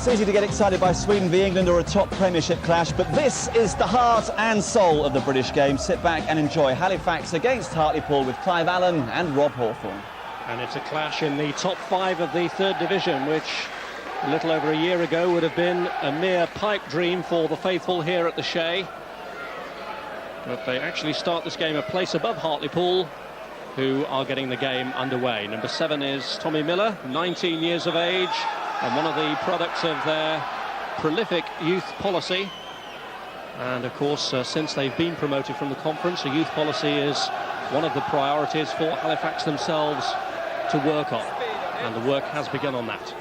It's easy to get excited by Sweden v England or a top Premiership clash, but this is the heart and soul of the British game. Sit back and enjoy Halifax against Hartlepool with Clive Allen and Rob Hawthorne. And it's a clash in the top 5 of the 3rd Division, which a little over a year ago would have been a mere pipe dream for the faithful here at the Shay. But they actually start this game a place above Hartlepool, who are getting the game underway. Number 7 is Tommy Miller, 19 years of age, and one of the products of their prolific youth policy. And of course, since they've been promoted from the conference, a youth policy is one of the priorities for Halifax themselves to work on, and the work has begun on that.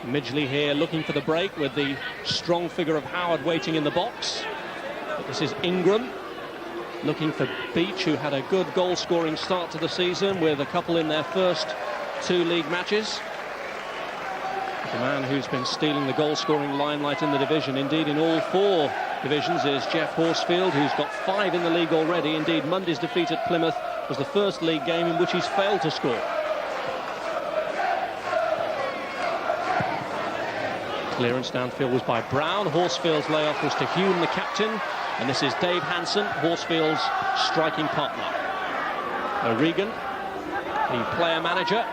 Midgley here looking for the break with the strong figure of Howard waiting in the box. But this is Ingram looking for Beach, who had a good goal-scoring start to the season with a couple in their first 2 league matches. The man who's been stealing the goal-scoring limelight in the division, indeed in all 4 divisions, is Geoff Horsfield, who's got 5 in the league already. Indeed, Monday's defeat at Plymouth was the first league game in which he's failed to score. Clearance downfield was by Brown. Horsfield's layoff was to Hulme, the captain. And this is Dave Hansen, Horsfield's striking partner. O'Regan, the player manager.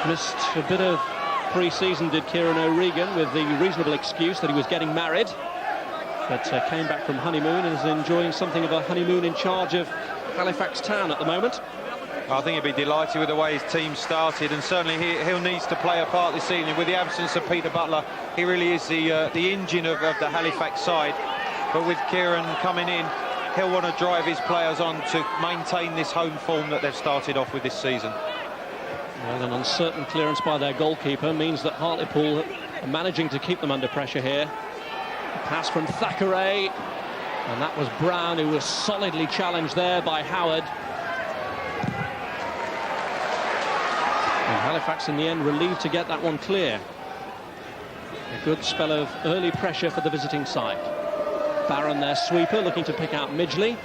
Missed a bit of pre-season, did Kieran O'Regan, with the reasonable excuse that he was getting married. But came back from honeymoon and is enjoying something of a honeymoon in charge of Halifax Town at the moment. I think he'll be delighted with the way his team started, and certainly he'll need to play a part this evening. With the absence of Peter Butler, he really is the engine of the Halifax side. But with Kieran coming in, he'll want to drive his players on to maintain this home form that they've started off with this season. Well, an uncertain clearance by their goalkeeper means that Hartlepool are managing to keep them under pressure here. A pass from Thackeray, and that was Brown, who was solidly challenged there by Howard. And Halifax in the end relieved to get that one clear. A good spell of early pressure for the visiting side. Barron, their sweeper, looking to pick out Midgley.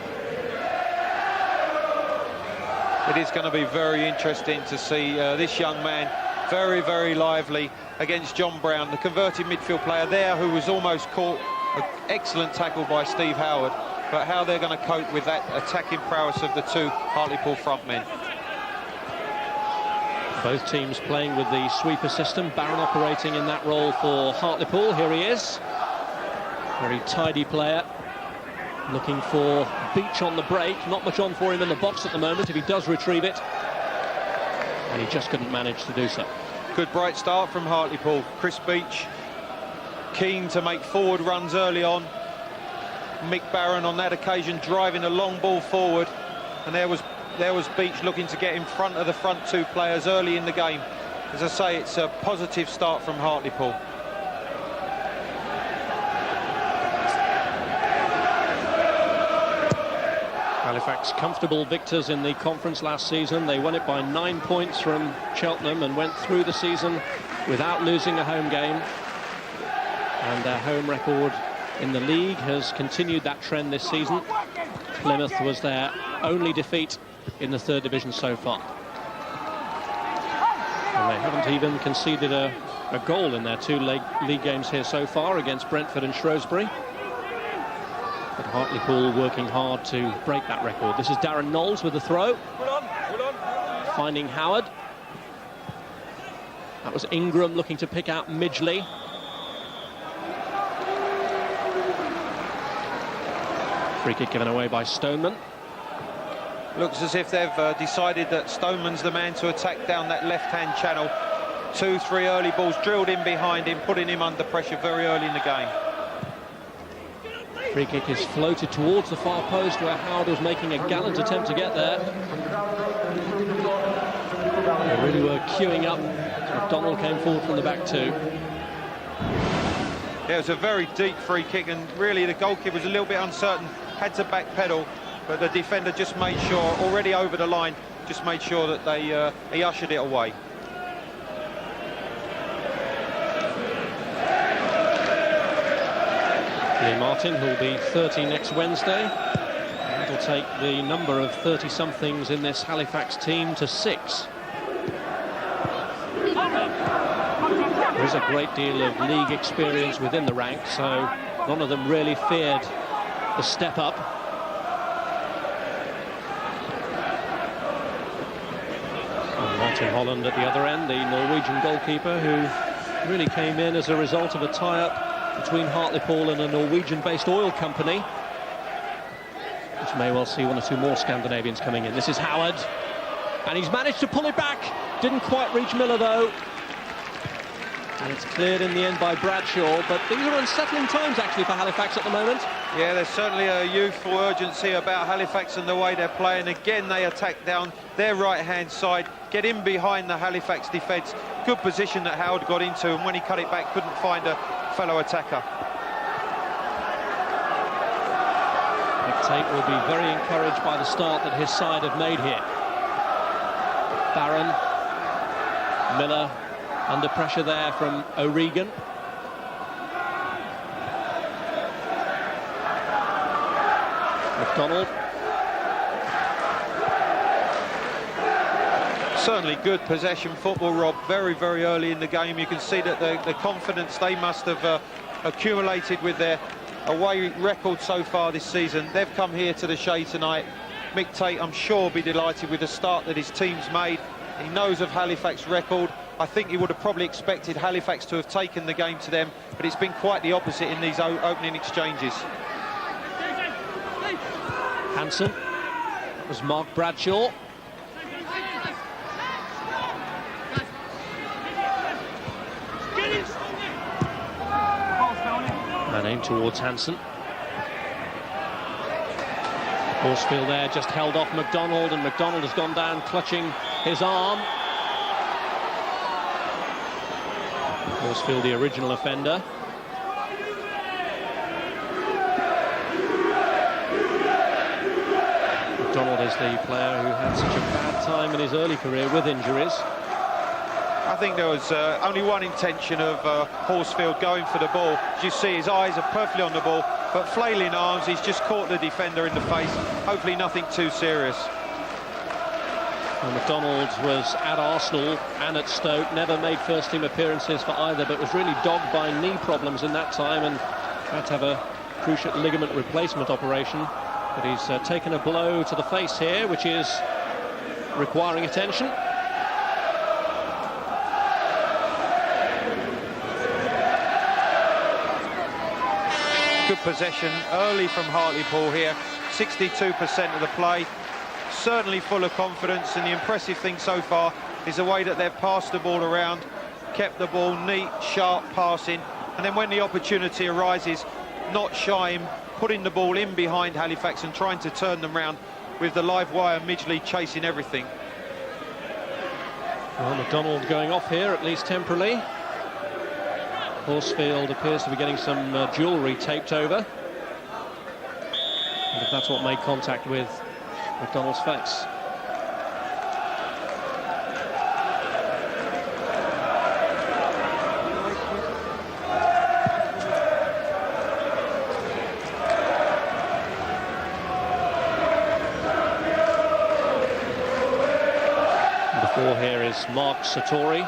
It is going to be very interesting to see this young man, very, very lively, against John Brown, the converted midfield player there, who was almost caught. An excellent tackle by Steve Howard, but how they're going to cope with that attacking prowess of the 2 Hartlepool front men. Both teams playing with the sweeper system. Barron operating in that role for Hartlepool. Here he is. Very tidy player. Looking for Beach on the break. Not much on for him in the box at the moment if he does retrieve it. And he just couldn't manage to do so. Good bright start from Hartlepool. Chris Beach keen to make forward runs early on. Mick Barron on that occasion driving a long ball forward. And there was Beach looking to get in front of the front 2 players early in the game. As I say, it's a positive start from Hartlepool. Halifax comfortable victors in the conference last season. They won it by 9 points from Cheltenham and went through the season without losing a home game. And their home record in the league has continued that trend this season. Plymouth was their only defeat in the 3rd Division so far. And they haven't even conceded a goal in their 2 league games here so far against Brentford and Shrewsbury. But Hartlepool working hard to break that record. This is Darren Knowles with the throw. Finding Howard. That was Ingram looking to pick out Midgley. Free kick given away by Stoneman. Looks as if they've decided that Stoneman's the man to attack down that left-hand channel. 2, 3 early balls drilled in behind him, putting him under pressure very early in the game. Free kick is floated towards the far post, where Howard was making a gallant attempt to get there. They really were queuing up. McDonald came forward from the back too. Yeah, it was a very deep free kick, and really the goalkeeper was a little bit uncertain, had to backpedal, but the defender just made sure, already over the line, just made sure that he ushered it away. Lee Martin, who will be 30 next Wednesday. That'll take the number of 30-somethings in this Halifax team to 6. There is a great deal of league experience within the ranks, so none of them really feared the step up. And Martin Holland at the other end, the Norwegian goalkeeper, who really came in as a result of a tie-up between Hartlepool and a Norwegian-based oil company, which may well see one or two more Scandinavians coming in. This is Howard, and he's managed to pull it back. Didn't quite reach Miller, though. And it's cleared in the end by Bradshaw, but these are unsettling times, actually, for Halifax at the moment. Yeah, there's certainly a youthful urgency about Halifax and the way they're playing. Again, they attack down their right-hand side, get in behind the Halifax defence. Good position that Howard got into, and when he cut it back, couldn't find a fellow attacker. Tate will be very encouraged by the start that his side have made here. Barron, Miller under pressure there from O'Regan. McDonald. Certainly good possession football, Rob, very, very early in the game. You can see that the confidence they must have accumulated with their away record so far this season. They've come here to the Shay tonight. Mick Tate, I'm sure, will be delighted with the start that his team's made. He knows of Halifax's record. I think he would have probably expected Halifax to have taken the game to them, but it's been quite the opposite in these opening exchanges. Hansen. That was Mark Bradshaw. And aim towards Hansen. Horsfield there, just held off McDonald, and McDonald has gone down clutching his arm. Horsfield, the original offender. McDonald is the player who had such a bad time in his early career with injuries. I think there was only one intention of Horsfield going for the ball. As you see, his eyes are perfectly on the ball, but flailing arms, he's just caught the defender in the face. Hopefully nothing too serious. Well, McDonald was at Arsenal and at Stoke, never made first-team appearances for either, but was really dogged by knee problems in that time and had to have a cruciate ligament replacement operation. But he's taken a blow to the face here, which is requiring attention. Good possession early from Hartlepool here, 62% of the play. Certainly full of confidence, and the impressive thing so far is the way that they've passed the ball around, kept the ball neat, sharp passing, and then when the opportunity arises, not shying, putting the ball in behind Halifax and trying to turn them round with the live wire Midgley chasing everything. Well, McDonald going off here, at least temporarily. Horsfield appears to be getting some jewellery taped over. And if that's what made contact with McDonald's face. Before here is Mark Satori,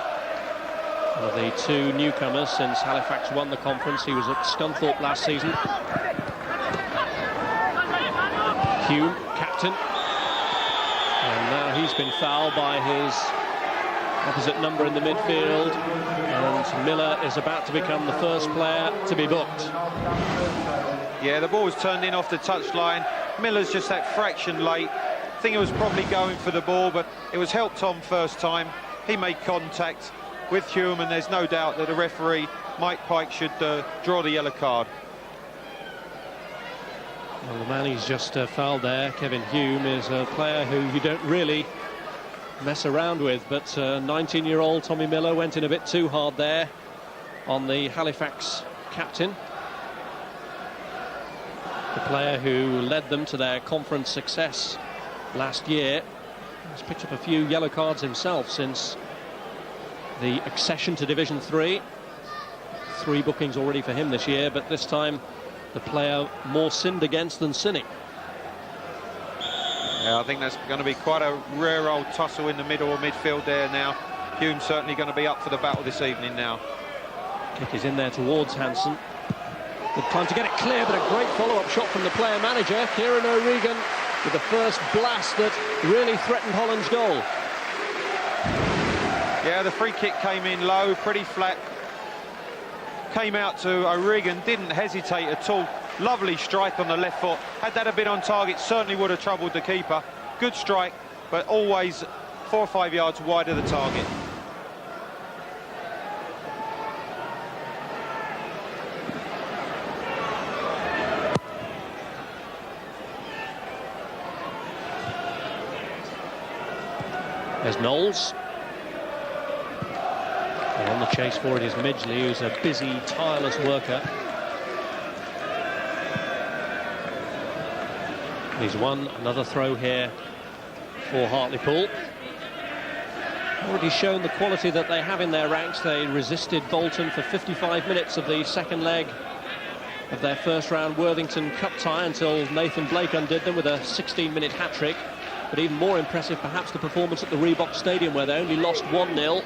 one of the two newcomers since Halifax won the conference. He was at Scunthorpe last season. Hulme, captain. And now he's been fouled by his opposite number in the midfield. And Miller is about to become the first player to be booked. Yeah, the ball was turned in off the touchline. Miller's just that fraction late. I think he was probably going for the ball, but it was helped on first time. He made contact with Hulme, and there's no doubt that the referee, Mike Pike, should draw the yellow card. Well, the man he's just fouled there, Kevin Hulme, is a player who you don't really mess around with, but 19-year-old Tommy Miller went in a bit too hard there on the Halifax captain. The player who led them to their conference success last year. He's picked up a few yellow cards himself since the accession to Division 3. 3 bookings already for him this year, but this time the player more sinned against than sinning. Yeah, I think that's going to be quite a rare old tussle in the middle of midfield there now. Hulme's certainly going to be up for the battle this evening now. Kick is in there towards Hansen. Good time to get it clear, but a great follow-up shot from the player manager, Kieran O'Regan, with the first blast that really threatened Holland's goal. Yeah, the free kick came in low, pretty flat. Came out to O'Regan, didn't hesitate at all. Lovely strike on the left foot. Had that a bit on target, certainly would have troubled the keeper. Good strike, but always 4 or 5 yards wide of the target. There's Knowles. And on the chase for it is Midgley, who's a busy, tireless worker. He's won another throw here for Hartlepool. Already shown the quality that they have in their ranks. They resisted Bolton for 55 minutes of the second leg of their first round Worthington Cup tie until Nathan Blake undid them with a 16-minute hat-trick. But even more impressive, perhaps, the performance at the Reebok Stadium, where they only lost 1-0.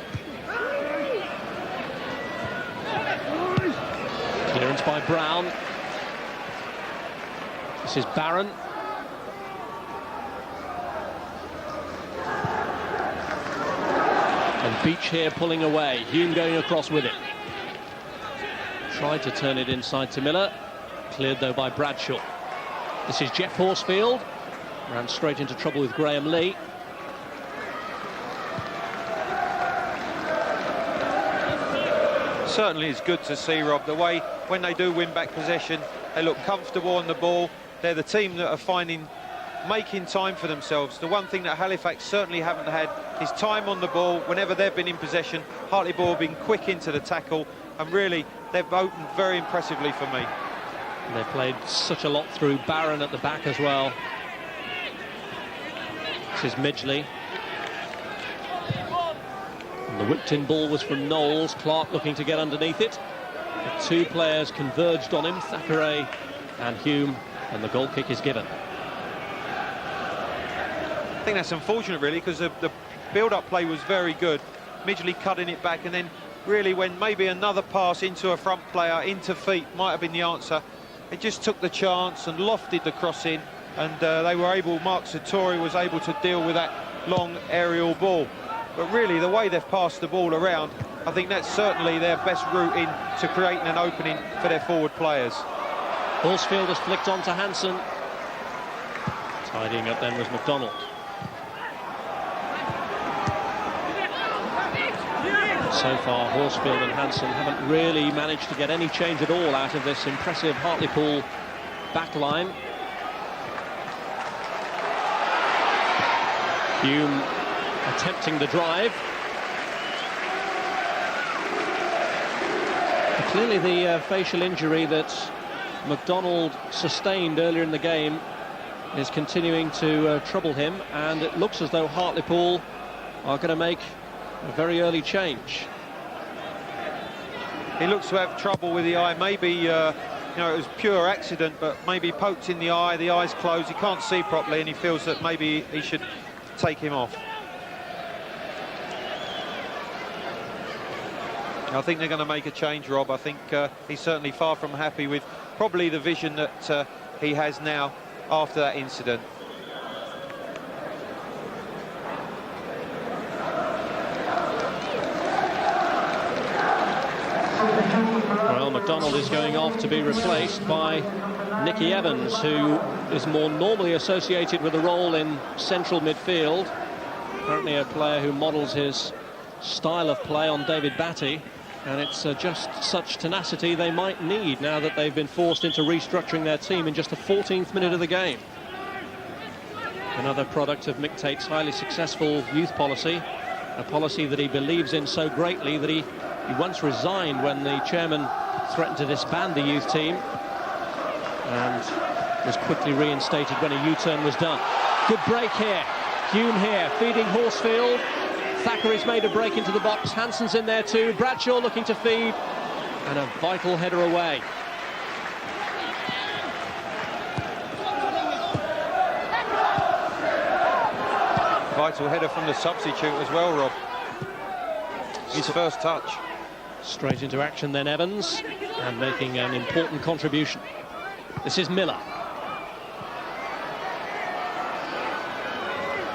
Clearance by Brown. This is Barron. And Beach here pulling away. Hulme going across with it. Tried to turn it inside to Miller. Cleared, though, by Bradshaw. This is Geoff Horsfield. Ran straight into trouble with Graham Lee. Certainly it's good to see, Rob, the way when they do win back possession, they look comfortable on the ball. They're the team that are making time for themselves. The one thing that Halifax certainly haven't had is time on the ball. Whenever they've been in possession, Hartlepool have been quick into the tackle, and really they've opened very impressively for me. And they've played such a lot through Barron at the back as well. This is Midgley. And the whipped-in ball was from Knowles. Clark looking to get underneath it. The two players converged on him, Thackeray and Hulme, and the goal kick is given. I think that's unfortunate, really, because the build-up play was very good. Midgley cutting it back, and then really when maybe another pass into a front player, into feet, might have been the answer. It just took the chance and lofted the cross in, and they were able, Mark Sartori was able to deal with that long aerial ball. But really, the way they've passed the ball around, I think that's certainly their best route in to creating an opening for their forward players. Horsfield has flicked on to Hansen. Tidying up then was McDonald. So far, Horsfield and Hansen haven't really managed to get any change at all out of this impressive Hartlepool back line. Hulme attempting the drive. But clearly the facial injury that McDonald sustained earlier in the game is continuing to trouble him, and it looks as though Hartlepool are going to make a very early change. He looks to have trouble with the eye. Maybe, you know, it was pure accident, but maybe poked in the eye's closed, he can't see properly, and he feels that maybe he should take him off. I think they're going to make a change, Rob. I think he's certainly far from happy with probably the vision that he has now after that incident. Well, McDonald is going off to be replaced by Nicky Evans, who is more normally associated with a role in central midfield. Apparently a player who models his style of play on David Batty, and it's just such tenacity they might need now that they've been forced into restructuring their team in just the 14th minute of the game. Another product of Mick Tate's highly successful youth policy, a policy that he believes in so greatly that he once resigned when the chairman threatened to disband the youth team, and was quickly reinstated when a U-turn was done. Good break here. Hulme here, feeding Horsfield. Thackeray's made a break into the box. Hansen's in there too. Bradshaw looking to feed, and a vital header away. Vital header from the substitute as well, Rob. his first touch. Straight into action then Evans, and making an important contribution. This is Miller.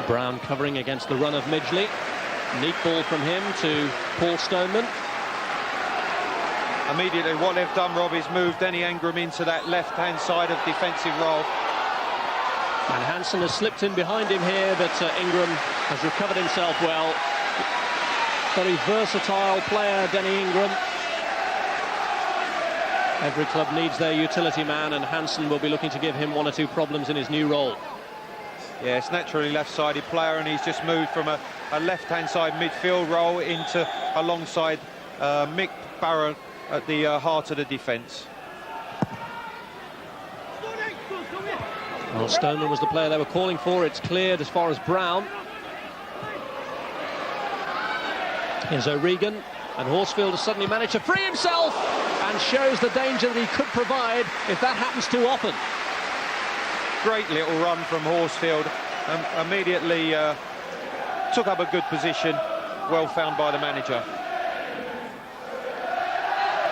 Brown covering against the run of Midgley. Neat ball from him to Paul Stoneman. Immediately what they've done, Rob, is moved Denny Ingram into that left-hand side of defensive role. And Hansen has slipped in behind him here, but Ingram has recovered himself well. Very versatile player, Denny Ingram. Every club needs their utility man, and Hansen will be looking to give him one or two problems in his new role. Yeah, it's naturally left-sided player, and he's just moved from a left-hand side midfield role into alongside Mick Barron at the heart of the defence. Well, Stoneman was the player they were calling for. It's cleared as far as Brown. Here's O'Regan, and Horsfield has suddenly managed to free himself and shows the danger that he could provide if that happens too often. Great little run from Horsfield, immediately took up a good position, well found by the manager.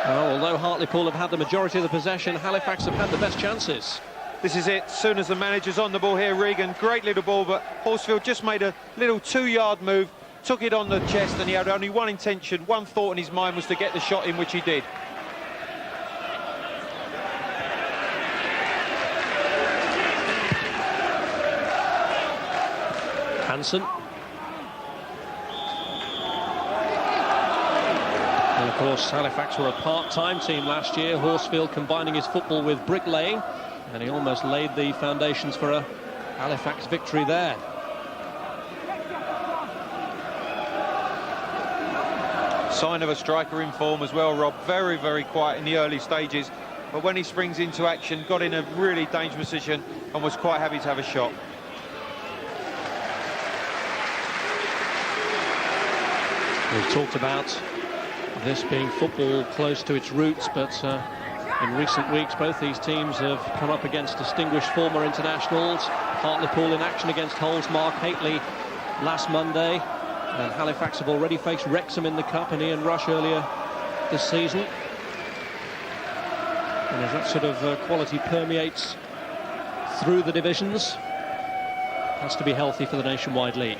Well, although Hartlepool have had the majority of the possession, Halifax have had the best chances. This is it, as soon as the manager's on the ball here, Regan, great little ball, but Horsfield just made a little 2-yard move, took it on the chest, and he had only one intention, one thought in his mind was to get the shot in, which he did. Hansen. And of course, Halifax were a part-time team last year. Horsfield combining his football with bricklaying, and he almost laid the foundations for a Halifax victory there. Sign of a striker in form as well, Rob. Very, very quiet in the early stages, but when he springs into action, got in a really dangerous position and was quite happy to have a shot. We've talked about this being football close to its roots, but in recent weeks both these teams have come up against distinguished former internationals. Hartlepool in action against Hull's Mark Hateley last Monday, and Halifax have already faced Wrexham in the Cup and Ian Rush earlier this season. And as that sort of quality permeates through the divisions, it has to be healthy for the Nationwide League.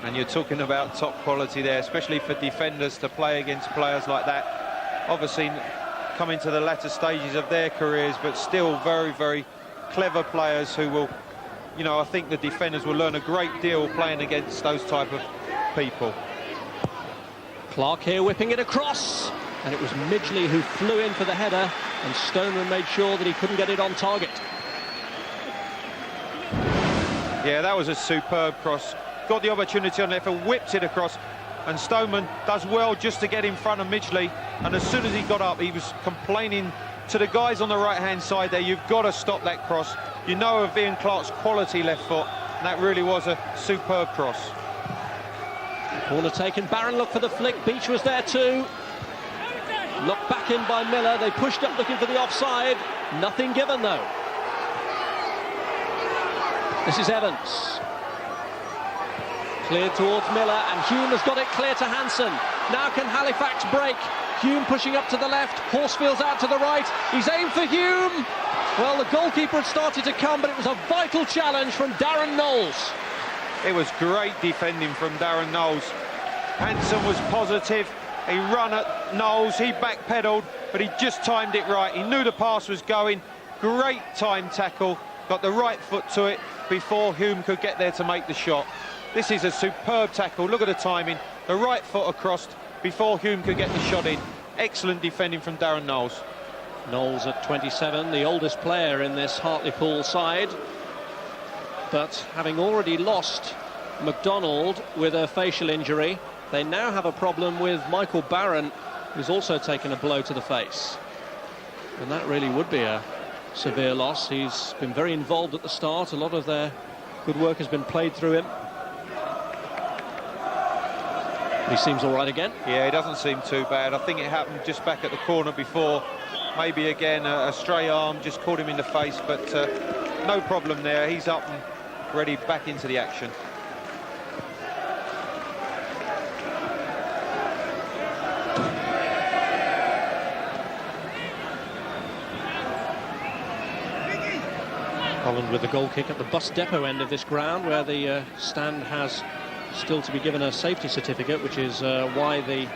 And you're talking about top quality there, especially for defenders to play against players like that. Obviously coming to the latter stages of their careers, but still very, very clever players who will, you know, I think the defenders will learn a great deal playing against those type of people. Clark here whipping it across, and it was Midgley who flew in for the header, and Stoneman made sure that he couldn't get it on target. Yeah, that was a superb cross. Got the opportunity on there, whips it across, and Stoneman does well just to get in front of Midgley, and as soon as he got up, he was complaining to the guys on the right-hand side there, you've got to stop that cross. You know of Ian Clark's quality left foot, and that really was a superb cross. Corner taken, Barron looked for the flick, Beach was there too. Knocked back in by Miller, they pushed up looking for the offside. Nothing given though. This is Evans. Cleared towards Miller, and Hulme has got it clear to Hansen. Now can Halifax break? Hulme pushing up to the left, Horsfield's out to the right, he's aimed for Hulme. Well, the goalkeeper had started to come, but it was a vital challenge from Darren Knowles. It was great defending from Darren Knowles. Hansen was positive, he ran at Knowles, he backpedaled, but he just timed it right. He knew the pass was going. Great time tackle, got the right foot to it before Hulme could get there to make the shot. This is a superb tackle, look at the timing, the right foot across before Hulme could get the shot in. Excellent defending from Darren Knowles. Knowles at 27, the oldest player in this Hartlepool side, but having already lost McDonald with a facial injury, they now have a problem with Michael Barron, who's also taken a blow to the face. And that really would be a severe loss. He's been very involved at the start, a lot of their good work has been played through him. He seems all right again. Yeah, he doesn't seem too bad. I think it happened just back at the corner before. Maybe again a stray arm just caught him in the face, but no problem there. He's up and ready back into the action. Holland with the goal kick at the bus depot end of this ground, where the stand has still to be given a safety certificate, which is why the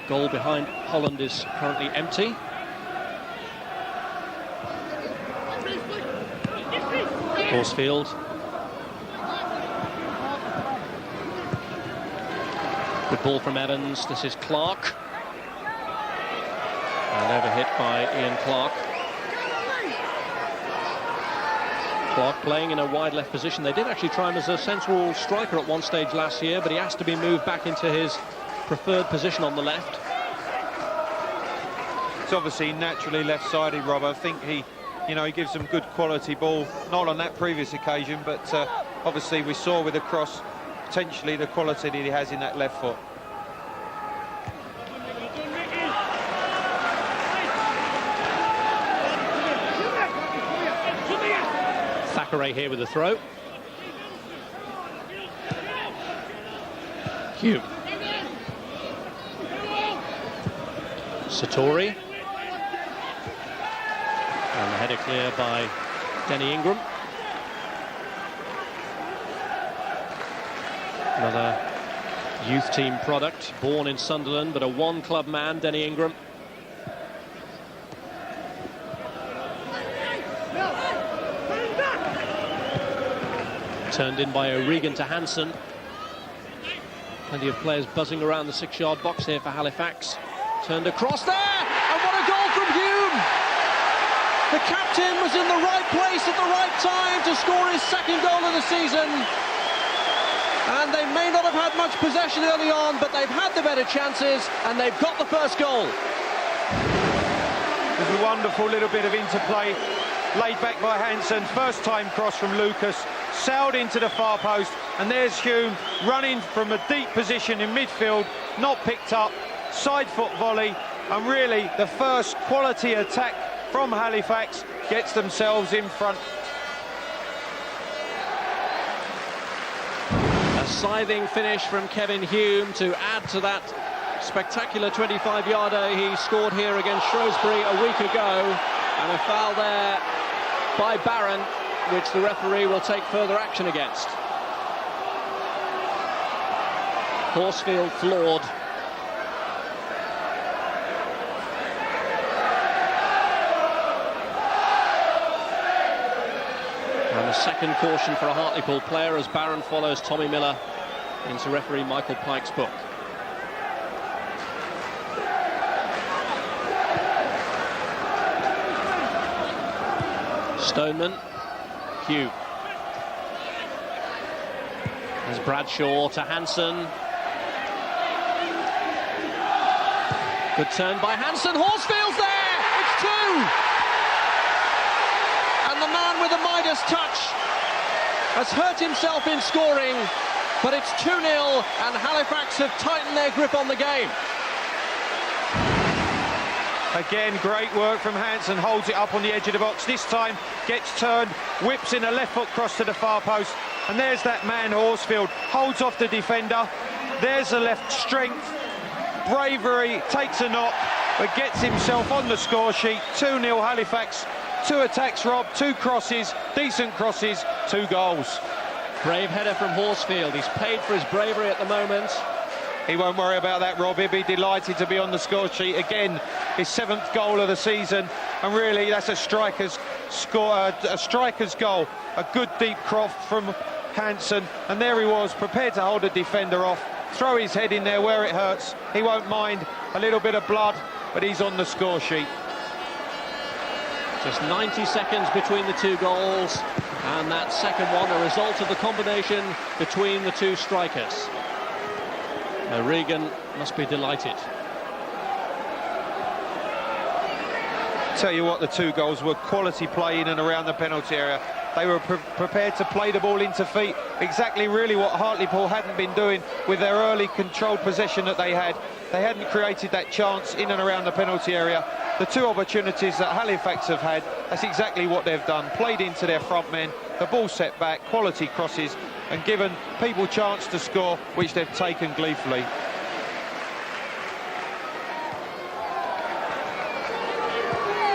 goal behind Holland is currently empty. Horsfield. Good ball from Evans. This is Clark. And over hit by Ian Clark. Clark playing in a wide left position. They did actually try him as a central striker at one stage last year, but he asked to be moved back into his preferred position on the left. It's obviously naturally left-sided, Rob. I think he gives some good quality ball. Not on that previous occasion, but obviously we saw with the cross potentially the quality that he has in that left foot. Thackeray here with the throw. Hulme. Satori. And the header clear by Denny Ingram. Another youth team product, born in Sunderland, but a one-club man, Denny Ingram. Turned in by O'Regan to Hansen. Plenty of players buzzing around the 6-yard box here for Halifax. Turned across there, and what a goal from Hulme! The captain was in the right place at the right time to score his second goal of the season. And they may not have had much possession early on, but they've had the better chances, and they've got the first goal. There's a wonderful little bit of interplay, laid back by Hansen. First time cross from Lucas, sailed into the far post, and there's Hulme running from a deep position in midfield, not picked up, side foot volley, and really the first quality attack from Halifax gets themselves in front. A scything finish from Kevin Hulme to add to that spectacular 25-yarder he scored here against Shrewsbury a week ago, and a foul there by Barron, which the referee will take further action against. Horsfield floored. And the second caution for a Hartlepool player as Barron follows Tommy Miller into referee Michael Pike's book. Stoneman. Hulme. There's Bradshaw to Hansen. Good turn by Hansen. Horsfield's there! It's two! And the man with the Midas touch has hurt himself in scoring, but it's 2-0 and Halifax have tightened their grip on the game. Again, great work from Hansen, holds it up on the edge of the box. This time gets turned, whips in a left foot cross to the far post, and there's that man Horsfield, holds off the defender. There's the left strength, bravery, takes a knock, but gets himself on the score sheet. 2-0 Halifax, 2 attacks, Rob, 2 crosses, decent crosses, 2 goals. Brave header from Horsfield. He's paid for his bravery at the moment. He won't worry about that, Rob. He'll be delighted to be on the score sheet again. His 7th goal of the season, and really that's a striker's score, a striker's goal. A good deep cross from Hansen, and there he was, prepared to hold a defender off, throw his head in there where it hurts. He won't mind a little bit of blood, but he's on the score sheet. Just 90 seconds between the 2 goals, and that second one a result of the combination between the 2 strikers. O'Regan must be delighted. Tell you what, the 2 goals were quality play in and around the penalty area. They were prepared to play the ball into feet, exactly really what Hartlepool hadn't been doing with their early controlled possession that they had. They hadn't created that chance in and around the penalty area. The 2 opportunities that Halifax have had, that's exactly what they've done. Played into their front men, the ball set back, quality crosses, and given people chance to score, which they've taken gleefully.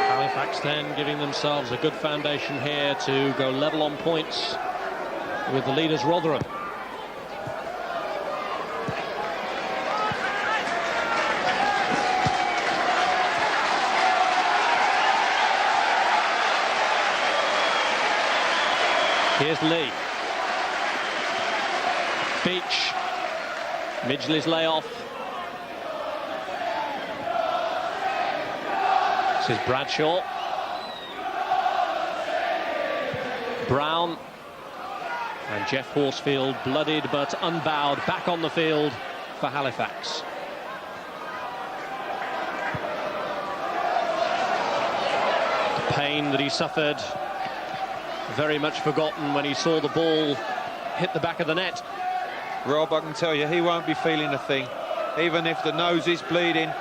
Halifax Halifax then giving themselves a good foundation here to go level on points with the leaders Rotherham. Here's Lee. Beach. Midgley's layoff. This is Bradshaw. Brown. And Geoff Horsfield, bloodied but unbowed, back on the field for Halifax. The pain that he suffered, very much forgotten when he saw the ball hit the back of the net. Rob, I can tell you, he won't be feeling a thing. Even if the nose is bleeding,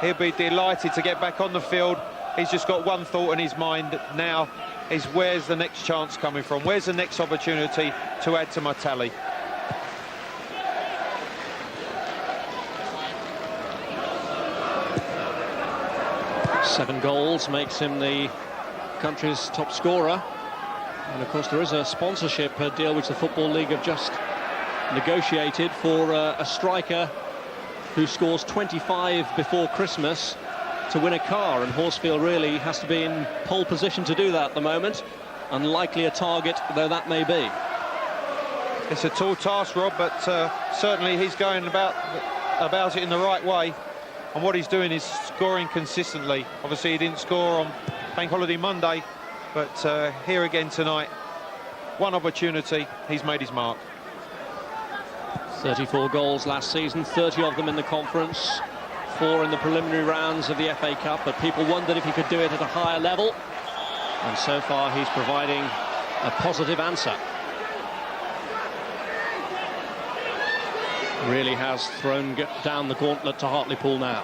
he'll be delighted to get back on the field. He's just got one thought in his mind now, is where's the next chance coming from? Where's the next opportunity to add to my tally? Seven goals makes him the country's top scorer. And of course there is a sponsorship deal which the Football League have just negotiated for a striker who scores 25 before Christmas to win a car, and Horsfield really has to be in pole position to do that at the moment. Unlikely a target though that may be. It's a tall task, Rob, but certainly he's going about it in the right way, and what he's doing is scoring consistently. Obviously he didn't score on Bank Holiday Monday, but here again tonight, one opportunity, he's made his mark. 34 goals last season, 30 of them in the conference, 4 in the preliminary rounds of the FA Cup, but people wondered if he could do it at a higher level, and so far he's providing a positive answer. Really has thrown down the gauntlet to Hartlepool now.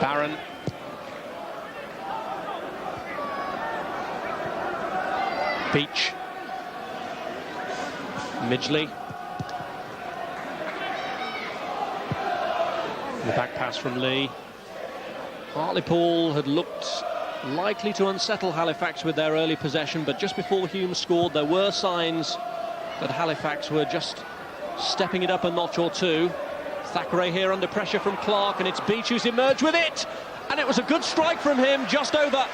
Barron. Beach. Midgley. The back pass from Lee. Hartlepool had looked likely to unsettle Halifax with their early possession, but just before Hulme scored there were signs that Halifax were just stepping it up a notch or two. Thackeray here under pressure from Clark, and it's Beach who's emerged with it, and it was a good strike from him, just over.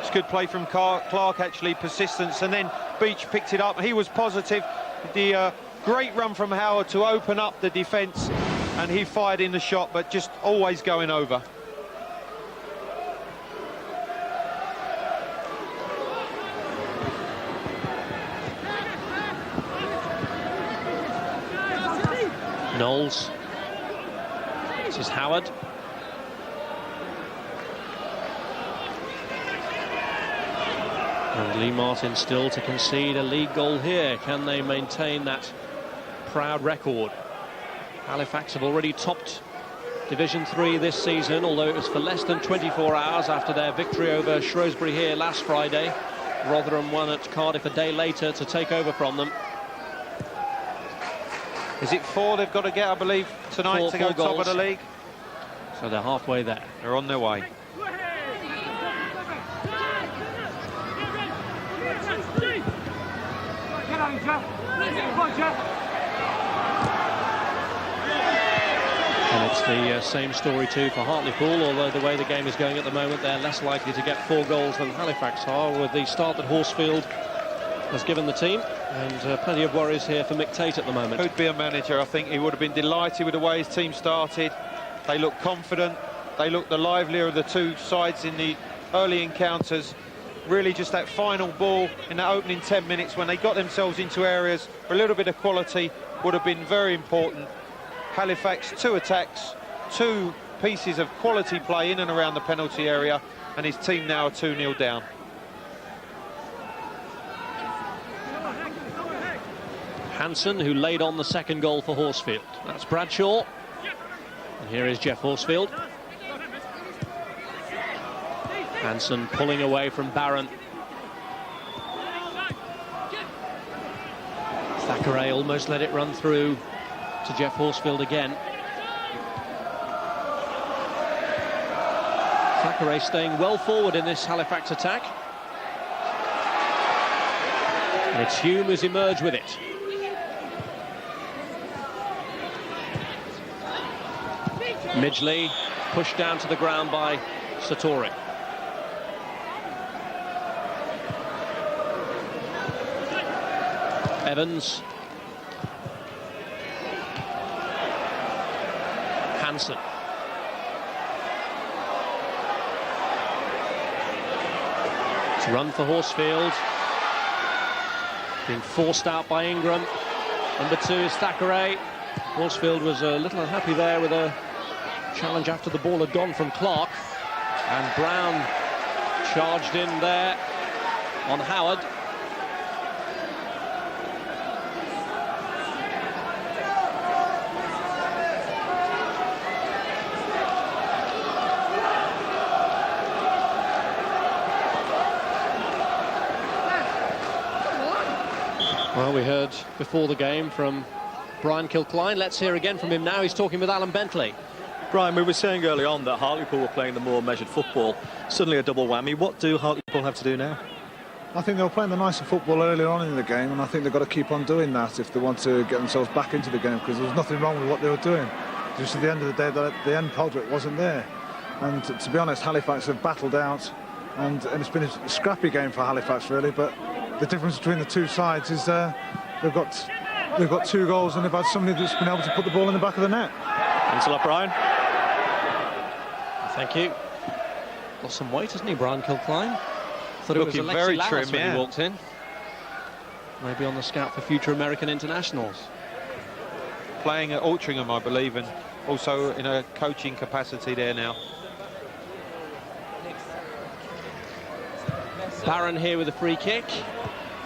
It's good play from Clark, actually, persistence, and then Beach picked it up. He was positive. The great run from Howard to open up the defence, and he fired in the shot, but just always going over. Knowles. This is Howard. And Lee Martin still to concede a league goal here. Can they maintain that proud record? Halifax have already topped Division 3 this season, although it was for less than 24 hours after their victory over Shrewsbury here last Friday. Rotherham won at Cardiff a day later to take over from them. Is it 4 they've got to get, I believe, tonight to go top of the league? So they're halfway there. They're on their way. And it's the same story too for Hartlepool, although the way the game is going at the moment, they're less likely to get 4 goals than Halifax are, with the start that Horsfield has given the team, and plenty of worries here for Mick Tate at the moment. Who'd be a manager, I think he would have been delighted with the way his team started. They look confident, they look the livelier of the two sides in the early encounters. Really just that final ball in that opening 10 minutes when they got themselves into areas for a little bit of quality would have been very important. Halifax, 2 attacks, 2 pieces of quality play in and around the penalty area, and his team now are 2-0 down. Hansen, who laid on the second goal for Horsfield. That's Bradshaw. And here is Geoff Horsfield. Hansen pulling away from Barron. Thackeray almost let it run through to Geoff Horsfield again. Thackeray staying well forward in this Halifax attack. And it's Hulme who's emerged with it. Midgley pushed down to the ground by Satori. Evans. Hansen. It's a run for Horsfield. Being forced out by Ingram. Number 2 is Thackeray. Horsfield was a little unhappy there with a challenge after the ball had gone from Clark. And Brown charged in there on Howard. Well, we heard before the game from Brian Kilcline. Let's hear again from him now. He's talking with Alan Bentley. Brian, we were saying early on that Hartlepool were playing the more measured football. Suddenly a double whammy. What do Hartlepool have to do now? I think they were playing the nicer football earlier on in the game, and I think they've got to keep on doing that if they want to get themselves back into the game, because there was nothing wrong with what they were doing. Just at the end of the day, the end product wasn't there. And to be honest, Halifax have battled out, and it's been a scrappy game for Halifax, really, but the difference between the two sides is they've got 2 goals and they've had somebody that's been able to put the ball in the back of the net. Thanks a lot, Brian. Thank you. Lost some weight, hasn't he, Brian Kilcline? Thought it was Looking Alexi very Lalas trim, when yeah. he walked in. Maybe on the scout for future American internationals. Playing at Altrincham, I believe, and also in a coaching capacity there now. Barron here with a free kick.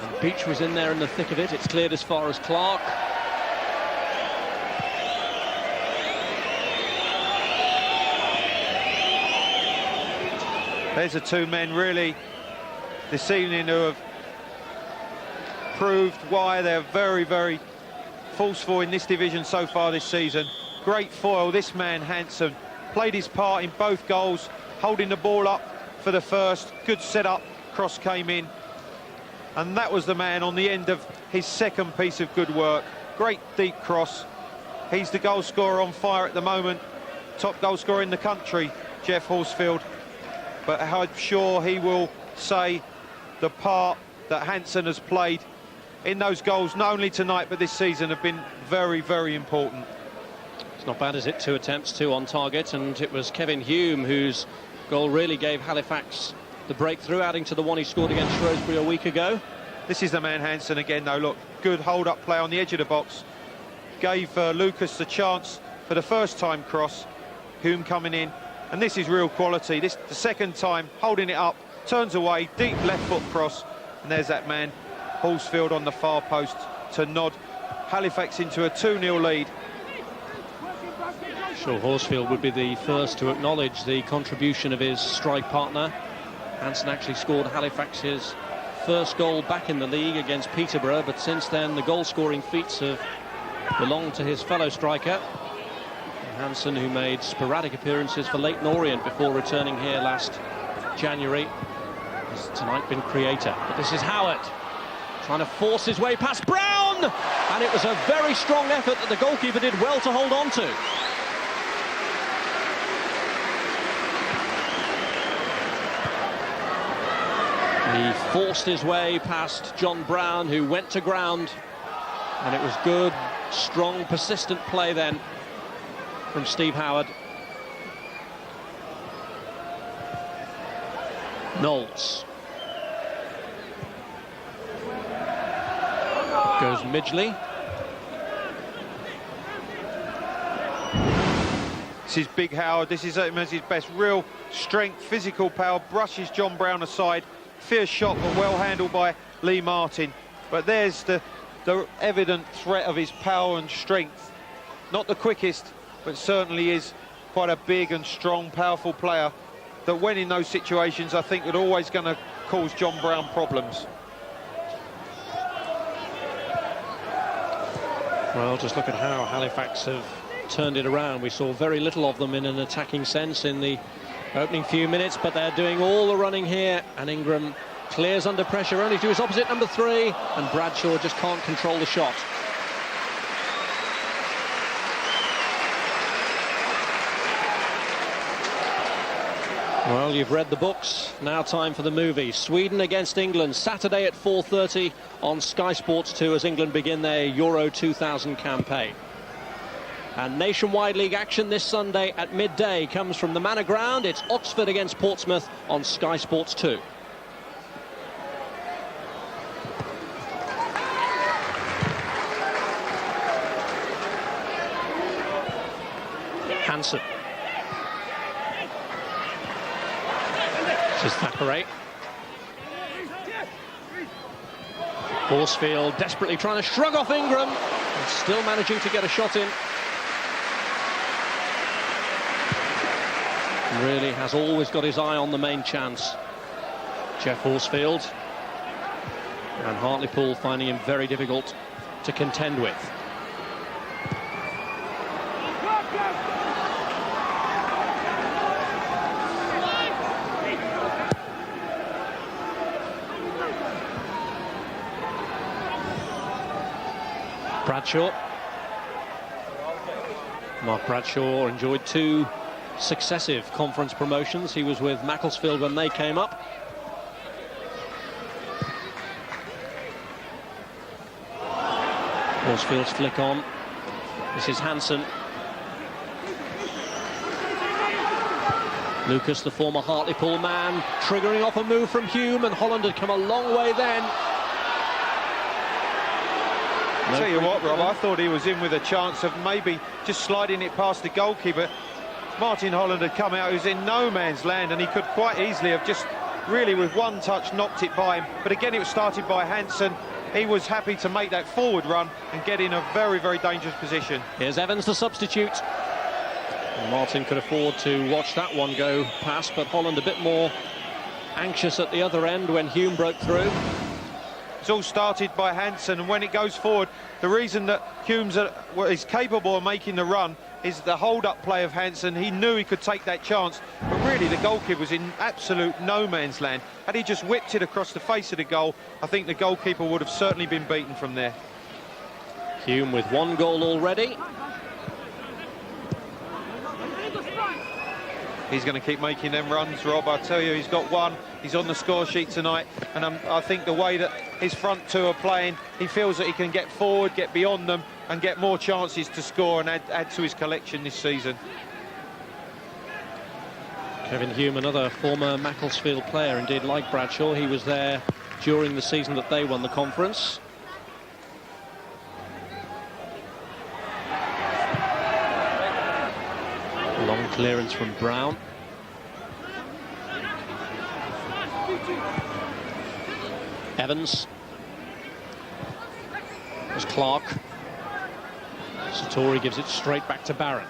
And Beach was in there in the thick of it. It's cleared as far as Clark. There's the 2 men really this evening who have proved why they're very, very forceful in this division so far this season. Great foil, this man Hansen played his part in both goals, holding the ball up for the first. Good setup, cross came in, and that was the man on the end of his second piece of good work. Great deep cross. He's the goal scorer on fire at the moment, top goal scorer in the country, Geoff Horsfield. But I'm sure he will say the part that Hansen has played in those goals, not only tonight but this season, have been very, very important. It's not bad, is it? 2 attempts, 2 on target, and it was Kevin Hulme whose goal really gave Halifax the breakthrough, adding to the one he scored against Shrewsbury a week ago. This is the man Hansen again, though. Look, good hold-up play on the edge of the box. Gave Lucas the chance for the first time cross. Hulme coming in. And this is real quality. This the second time, holding it up, turns away, deep left foot cross. And there's that man, Horsfield, on the far post to nod Halifax into a 2-0 lead. Sure, Horsfield would be the first to acknowledge the contribution of his strike partner. Hansen actually scored Halifax's first goal back in the league against Peterborough, but since then the goal-scoring feats have belonged to his fellow striker. Hansen, who made sporadic appearances for Leyton Orient before returning here last January, has tonight been creator. But this is Howard trying to force his way past Brown, and it was a very strong effort that the goalkeeper did well to hold on to. He forced his way past John Brown, who went to ground, and it was good, strong, persistent play then from Steve Howard. Knowles. Goes Midgley. This is big Howard. This is him as his best. Real strength, physical power. Brushes John Brown aside. Fierce shot, but well handled by Lee Martin. But there's the evident threat of his power and strength. Not the quickest, but certainly is quite a big and strong, powerful player. that when in those situations, I think, are always going to cause John Brown problems. Well, just look at how Halifax have turned it around. We saw very little of them in an attacking sense in the opening few minutes, but they're doing all the running here, and Ingram clears under pressure only to his opposite, number 3, and Bradshaw just can't control the shot. Well, you've read the books, now time for the movie. Sweden against England, Saturday at 4:30 on Sky Sports 2 as England begin their Euro 2000 campaign. And nationwide league action this Sunday at midday comes from the Manor Ground. It's Oxford against Portsmouth on Sky Sports 2. Hansen. This is Thackeray. Horsfield desperately trying to shrug off Ingram and still managing to get a shot in. Really has always got his eye on the main chance. Geoff Horsfield, and Hartlepool finding him very difficult to contend with. Bradshaw. Mark Bradshaw enjoyed 2 successive conference promotions. He was with Macclesfield when they came up. Horsfield's flick on. This is Hansen. Lucas, the former Hartlepool man, triggering off a move from Hulme, and Holland had come a long way then. I'll tell you what, Rob, I thought he was in with a chance of maybe just sliding it past the goalkeeper. Martin Holland had come out, he was in no man's land, and he could quite easily have just really with one touch knocked it by him. But again, it was started by Hansen. He was happy to make that forward run and get in a very, very dangerous position. Here's Evans, the substitute. And Martin could afford to watch that one go past, but Holland a bit more anxious at the other end when Hulme broke through. It's all started by Hansen, and when it goes forward, the reason that Hulme is capable of making the run is the hold-up play of Hansen. He knew he could take that chance, but really the goalkeeper was in absolute no man's land. Had he just whipped it across the face of the goal, I think the goalkeeper would have certainly been beaten from there. Hulme with 1 goal already. He's going to keep making them runs, Rob. I tell you, he's got 1. He's on the score sheet tonight, and I think the way that his front 2 are playing, he feels that he can get forward, get beyond them, and get more chances to score and add to his collection this season. Kevin Hulme, another former Macclesfield player, indeed, like Bradshaw. He was there during the season that they won the conference. Long clearance from Brown. Evans. There's Clark. Satori gives it straight back to Barron.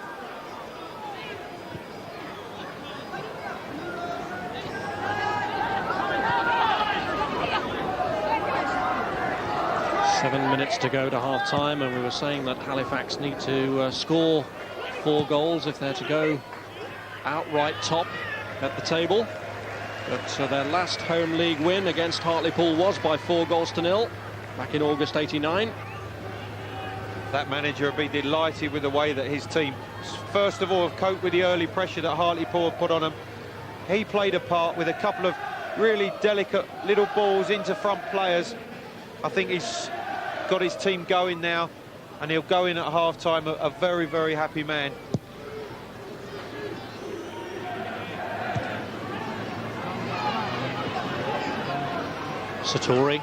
Seven minutes to go to half-time, and we were saying that Halifax need to score 4 goals if they're to go outright top at the table. But their last home league win against Hartlepool was by 4-0 back in August '89. That manager would be delighted with the way that his team, first of all, have coped with the early pressure that Hartlepool have put on them. He played a part with a couple of really delicate little balls into front players. I think he's got his team going now, and he'll go in at half-time a very, very happy man. Satori.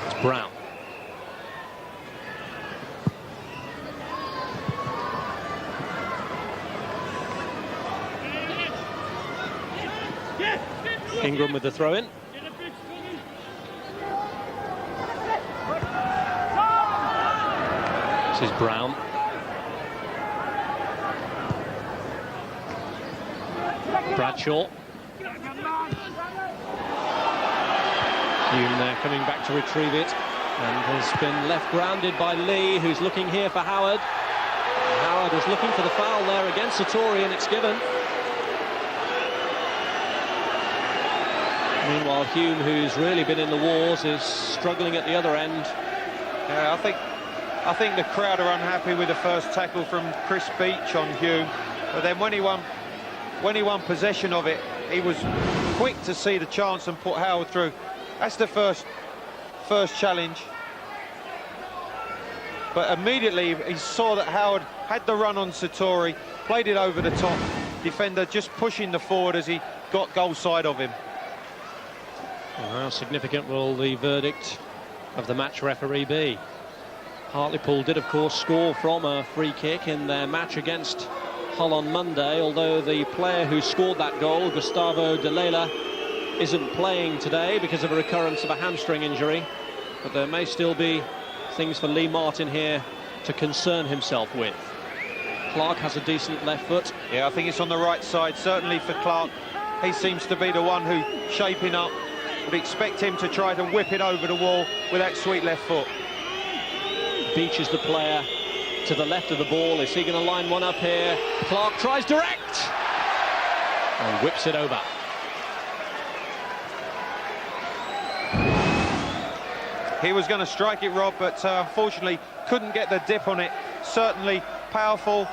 It's Brown. Ingram with the throw-in. This is Brown. Bradshaw. Hulme there coming back to retrieve it, and has been left grounded by Lee, who's looking here for Howard. Howard was looking for the foul there against Satori, and it's given. Meanwhile, Hulme, who's really been in the wars, is struggling at the other end. Yeah, I think the crowd are unhappy with the first tackle from Chris Beach on Hulme, but then when he won possession of it, he was quick to see the chance and put Howard through. That's the first challenge. But immediately he saw that Howard had the run on Satori, played it over the top. Defender just pushing the forward as he got goal side of him. Well, how significant will the verdict of the match referee be? Hartlepool did, of course, score from a free kick in their match against Hull on Monday, although the player who scored that goal, Gustavo Delela, isn't playing today because of a recurrence of a hamstring injury. But there may still be things for Lee Martin here to concern himself with. Clark has a decent left foot. Yeah, I think it's on the right side, certainly for Clark. He seems to be the one who's shaping up. Would expect him to try to whip it over the wall with that sweet left foot. Beach is the player to the left of the ball. Is he going to line one up here? Clark tries direct and whips it over. He was going to strike it, Rob, but unfortunately couldn't get the dip on it. Certainly powerful.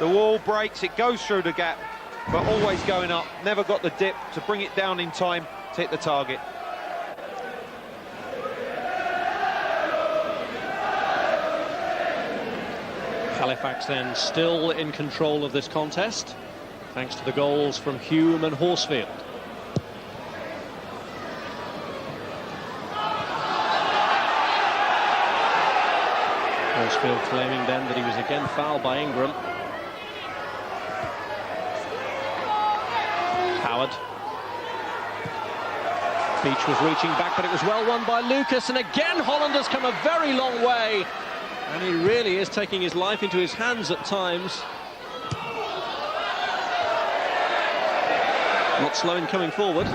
The wall breaks, it goes through the gap, but always going up. Never got the dip to bring it down in time to hit the target. Halifax then still in control of this contest, thanks to the goals from Hulme and Horsfield. Horsfield claiming then that he was again fouled by Ingram. Howard. Beach was reaching back, but it was well won by Lucas, and again Holland has come a very long way, and he really is taking his life into his hands at times. Not slow in coming forward.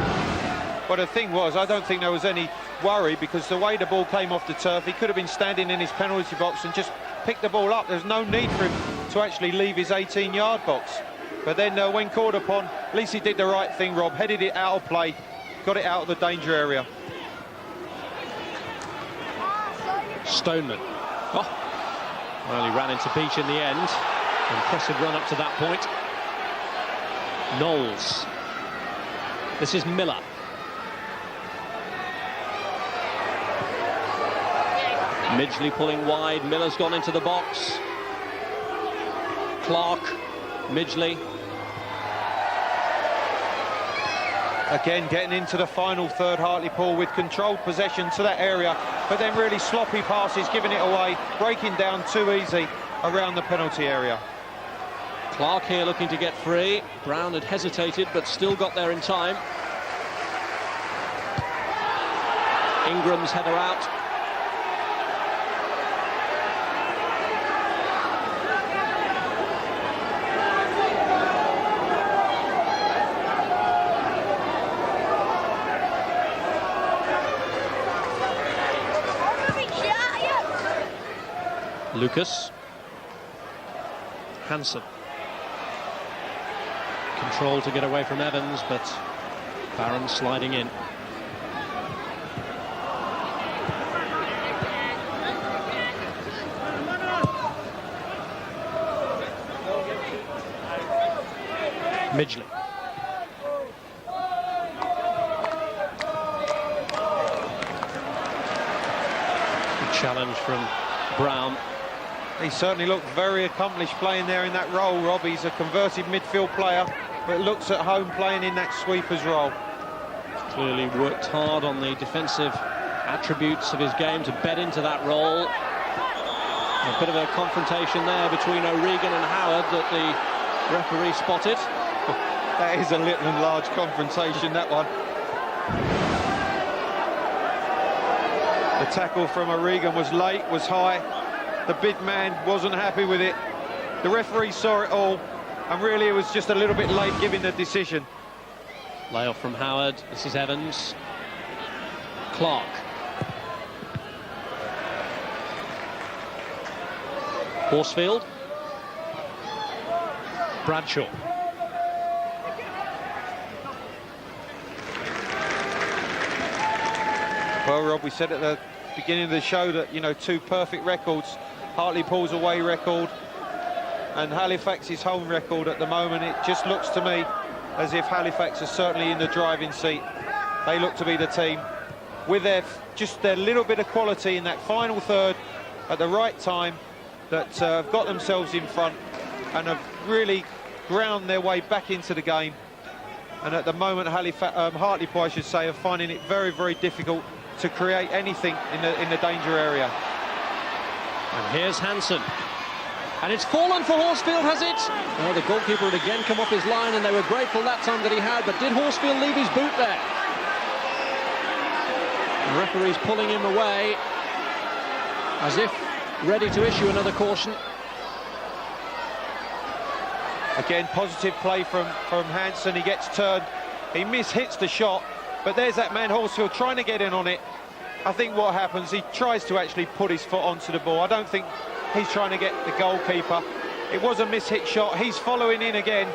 But the thing was, I don't think there was any worry, because the way the ball came off the turf, he could have been standing in his penalty box and just picked the ball up. There's no need for him to actually leave his 18-yard box. But then when called upon, at least he did the right thing, Rob. Headed it out of play, got it out of the danger area. Stoneman. Oh. Well, he ran into Beach in the end. Impressive run up to that point. Knowles. This is Miller. Midgley pulling wide. Miller's gone into the box. Clark. Midgley. Again, getting into the final third, Hartlepool with controlled possession to that area, but then really sloppy passes, giving it away, breaking down too easy around the penalty area. Clark here looking to get free. Brown had hesitated, but still got there in time. Ingram's header out. Lucas. Hansen. Control to get away from Evans, but Barron sliding in. Midgley. Good challenge from Brown. He certainly looked very accomplished playing there in that role, Rob. He's a converted midfield player, but looks at home playing in that sweeper's role. Clearly worked hard on the defensive attributes of his game to bed into that role. A bit of a confrontation there between O'Regan and Howard that the referee spotted. That is a little and large confrontation, that one. The tackle from O'Regan was late, was high, The big man wasn't happy with it. The referee saw it all, and really it was just a little bit late giving the decision. Layoff from Howard. This is Evans. Clark. Horsfield. Bradshaw. Well, Rob, we said at the beginning of the show that, you know, two perfect records. Hartlepool's away record and Halifax's home record at the moment. It just looks to me as if Halifax is certainly in the driving seat. They look to be the team with just their little bit of quality in that final third at the right time that have got themselves in front and have really ground their way back into the game. And at the moment, Hartlepool, I should say, are finding it very, very difficult to create anything in the danger area. And here's Hansen. And it's fallen for Horsfield, has it? Oh, the goalkeeper had again come off his line, and they were grateful that time that he had, but did Horsfield leave his boot there? The referee's pulling him away, as if ready to issue another caution. Again, positive play from Hansen. He gets turned, he mishits the shot, but there's that man Horsfield trying to get in on it. I think what happens, he tries to actually put his foot onto the ball. I don't think he's trying to get the goalkeeper. It was a mishit shot. He's following in again,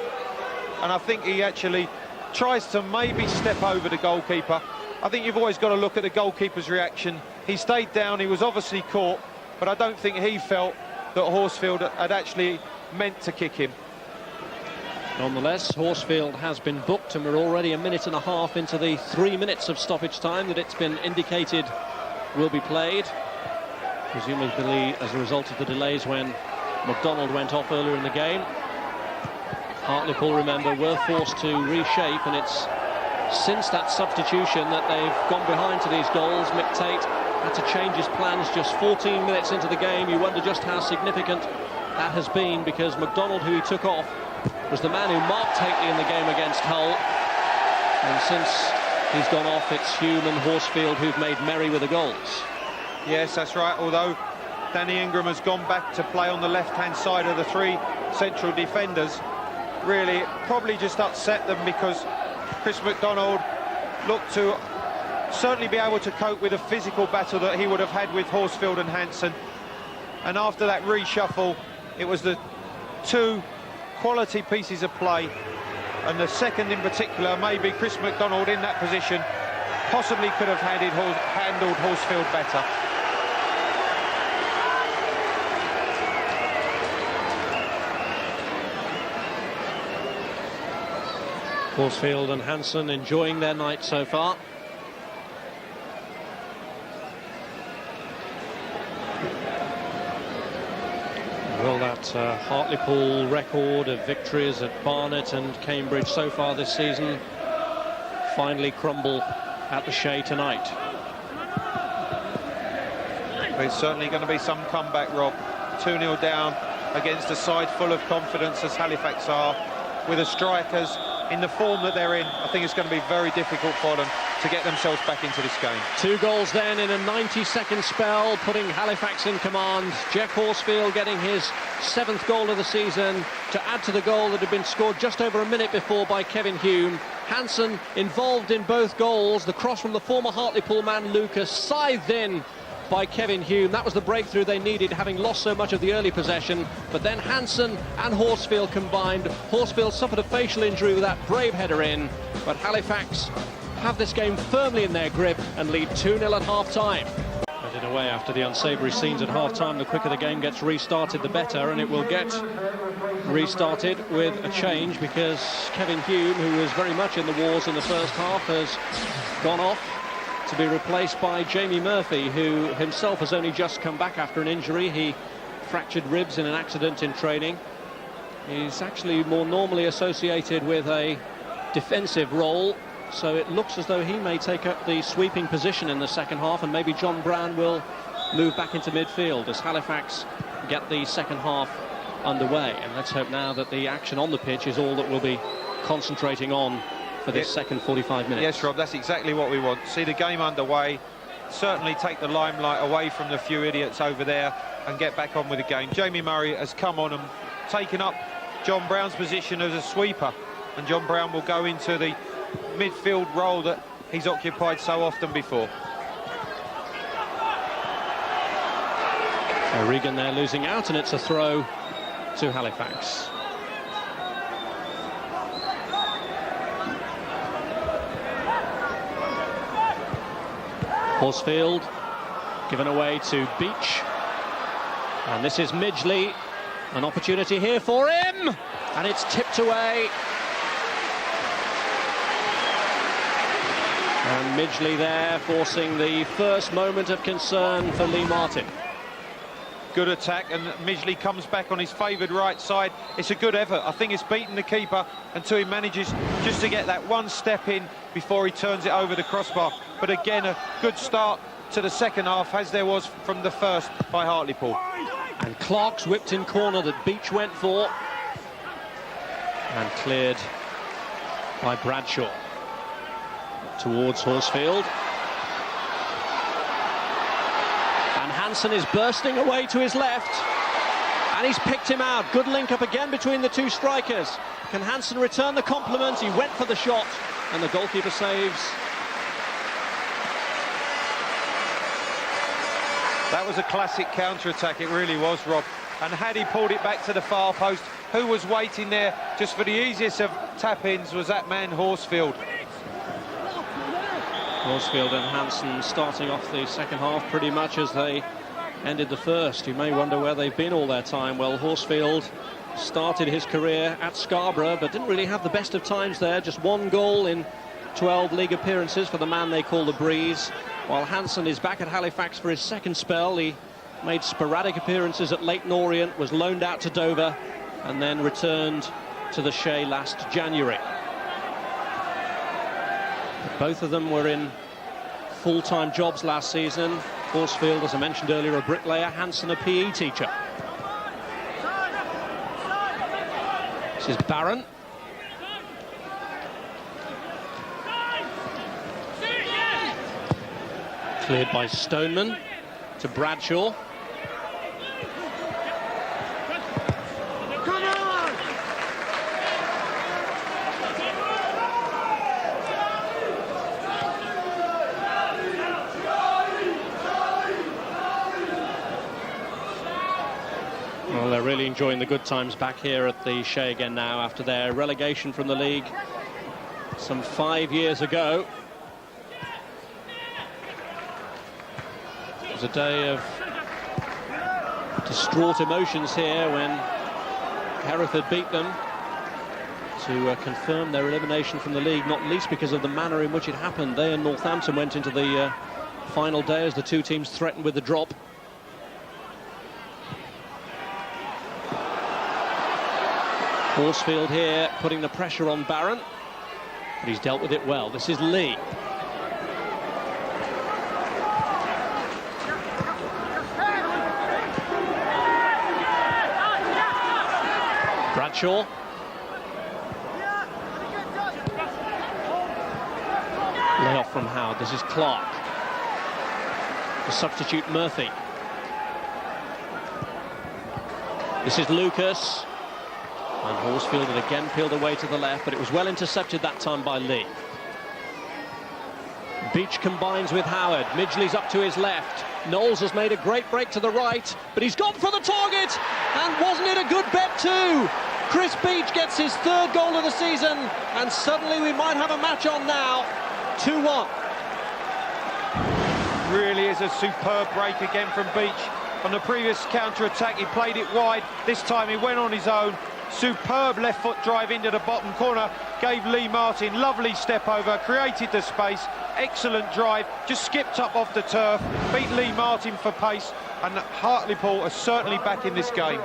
and I think he actually tries to maybe step over the goalkeeper. I think you've always got to look at the goalkeeper's reaction. He stayed down, he was obviously caught, but I don't think he felt that Horsfield had actually meant to kick him. Nonetheless, Horsfield has been booked, and we're already a minute and a half into the 3 minutes of stoppage time that it's been indicated will be played, presumably as a result of the delays when McDonald went off earlier in the game. Hartlepool, remember, were forced to reshape, and it's since that substitution that they've gone behind to these goals. Mick Tate had to change his plans just 14 minutes into the game. You wonder just how significant that has been, because McDonald, who he took off, was the man who marked Tate in the game against Hull. And since he's gone off, it's Hulme and Horsfield who've made merry with the goals. Yes, that's right, although Danny Ingram has gone back to play on the left-hand side of the three central defenders. Really, it probably just upset them, because Chris McDonald looked to certainly be able to cope with a physical battle that he would have had with Horsfield and Hansen. And after that reshuffle, it was the two quality pieces of play, and the second in particular, maybe Chris McDonald in that position possibly could have handled Horsfield better. Horsfield and Hansen enjoying their night so far. Will that Hartlepool record of victories at Barnet and Cambridge so far this season finally crumble at the Shay tonight? There's certainly going to be some comeback, Rob. 2-0 down against a side full of confidence as Halifax are, with the strikers in the form that they're in. I think it's going to be very difficult for them to get themselves back into this game. 2 goals then in a 90-second spell, putting Halifax in command. Geoff Horsfield getting his 7th goal of the season to add to the goal that had been scored just over a minute before by Kevin Hulme. Hansen involved in both goals. The cross from the former Hartlepool man Lucas, scythed in by Kevin Hulme. That was the breakthrough they needed, having lost so much of the early possession. But then Hansen and Horsfield combined. Horsfield suffered a facial injury with that brave header in, but Halifax have this game firmly in their grip and lead 2-0 at half-time. But in a way, after the unsavoury scenes at half-time, the quicker the game gets restarted, the better, and it will get restarted with a change, because Kevin Hulme, who was very much in the wars in the first half, has gone off to be replaced by Jamie Murphy, who himself has only just come back after an injury. He fractured ribs in an accident in training. He's actually more normally associated with a defensive role, so it looks as though he may take up the sweeping position in the second half, and maybe John Brown will move back into midfield as Halifax get the second half underway. And let's hope now that the action on the pitch is all that we'll be concentrating on for this second 45 minutes. Yes, Rob, that's exactly what we want. See the game underway, certainly take the limelight away from the few idiots over there and get back on with the game. Jamie Murray has come on and taken up John Brown's position as a sweeper, and John Brown will go into the midfield role that he's occupied so often before. Regan there losing out, and it's a throw to Halifax. Horsfield given away to Beach, and this is Midgley, an opportunity here for him, and it's tipped away. And Midgley there forcing the first moment of concern for Lee Martin. Good attack, and Midgley comes back on his favoured right side. It's a good effort. I think it's beaten the keeper until he manages just to get that one step in before he turns it over the crossbar. But again, a good start to the second half, as there was from the first by Hartlepool. And Clark's whipped in corner that Beach went for, and cleared by Bradshaw towards Horsfield. Hansen is bursting away to his left, and he's picked him out. Good link up again between the two strikers. Can Hansen return the compliment? He went for the shot, and the goalkeeper saves. That was a classic counter-attack, it really was, Rob. And had he pulled it back to the far post, who was waiting there just for the easiest of tap-ins was that man Horsfield. Horsfield and Hansen starting off the second half pretty much as they ended the first. You may wonder where they've been all their time. Well, Horsfield started his career at Scarborough, but didn't really have the best of times there. Just one goal in 12 league appearances for the man they call the Breeze. While Hansen is back at Halifax for his second spell. He made sporadic appearances at Leyton Orient, was loaned out to Dover, and then returned to the Shay last January. Both of them were in full-time jobs last season. Horsfield, as I mentioned earlier, a bricklayer, Hansen a PE teacher. This is Barron. Cleared by Stoneman to Bradshaw. Well, they're really enjoying the good times back here at the Shay again now after their relegation from the league some 5 years ago. It was a day of distraught emotions here when Hereford beat them to confirm their elimination from the league, not least because of the manner in which it happened. They and Northampton went into the final day as the two teams threatened with the drop. Horsfield here putting the pressure on Barron, but he's dealt with it well. This is Lee. Bradshaw. Lay off from Howard. This is Clark. The substitute Murphy. This is Lucas. And Horsfield had again peeled away to the left, but it was well intercepted that time by Lee. Beach combines with Howard. Midgley's up to his left. Knowles has made a great break to the right, but he's gone for the target, and wasn't it a good bet too? Chris Beach gets his third goal of the season, and suddenly we might have a match on now. 2-1. Really is a superb break again from Beach. On the previous counter-attack, he played it wide. This time he went on his own. Superb left foot drive into the bottom corner, gave Lee Martin lovely step over, created the space, excellent drive, just skipped up off the turf, beat Lee Martin for pace, and Hartlepool are certainly back in this game.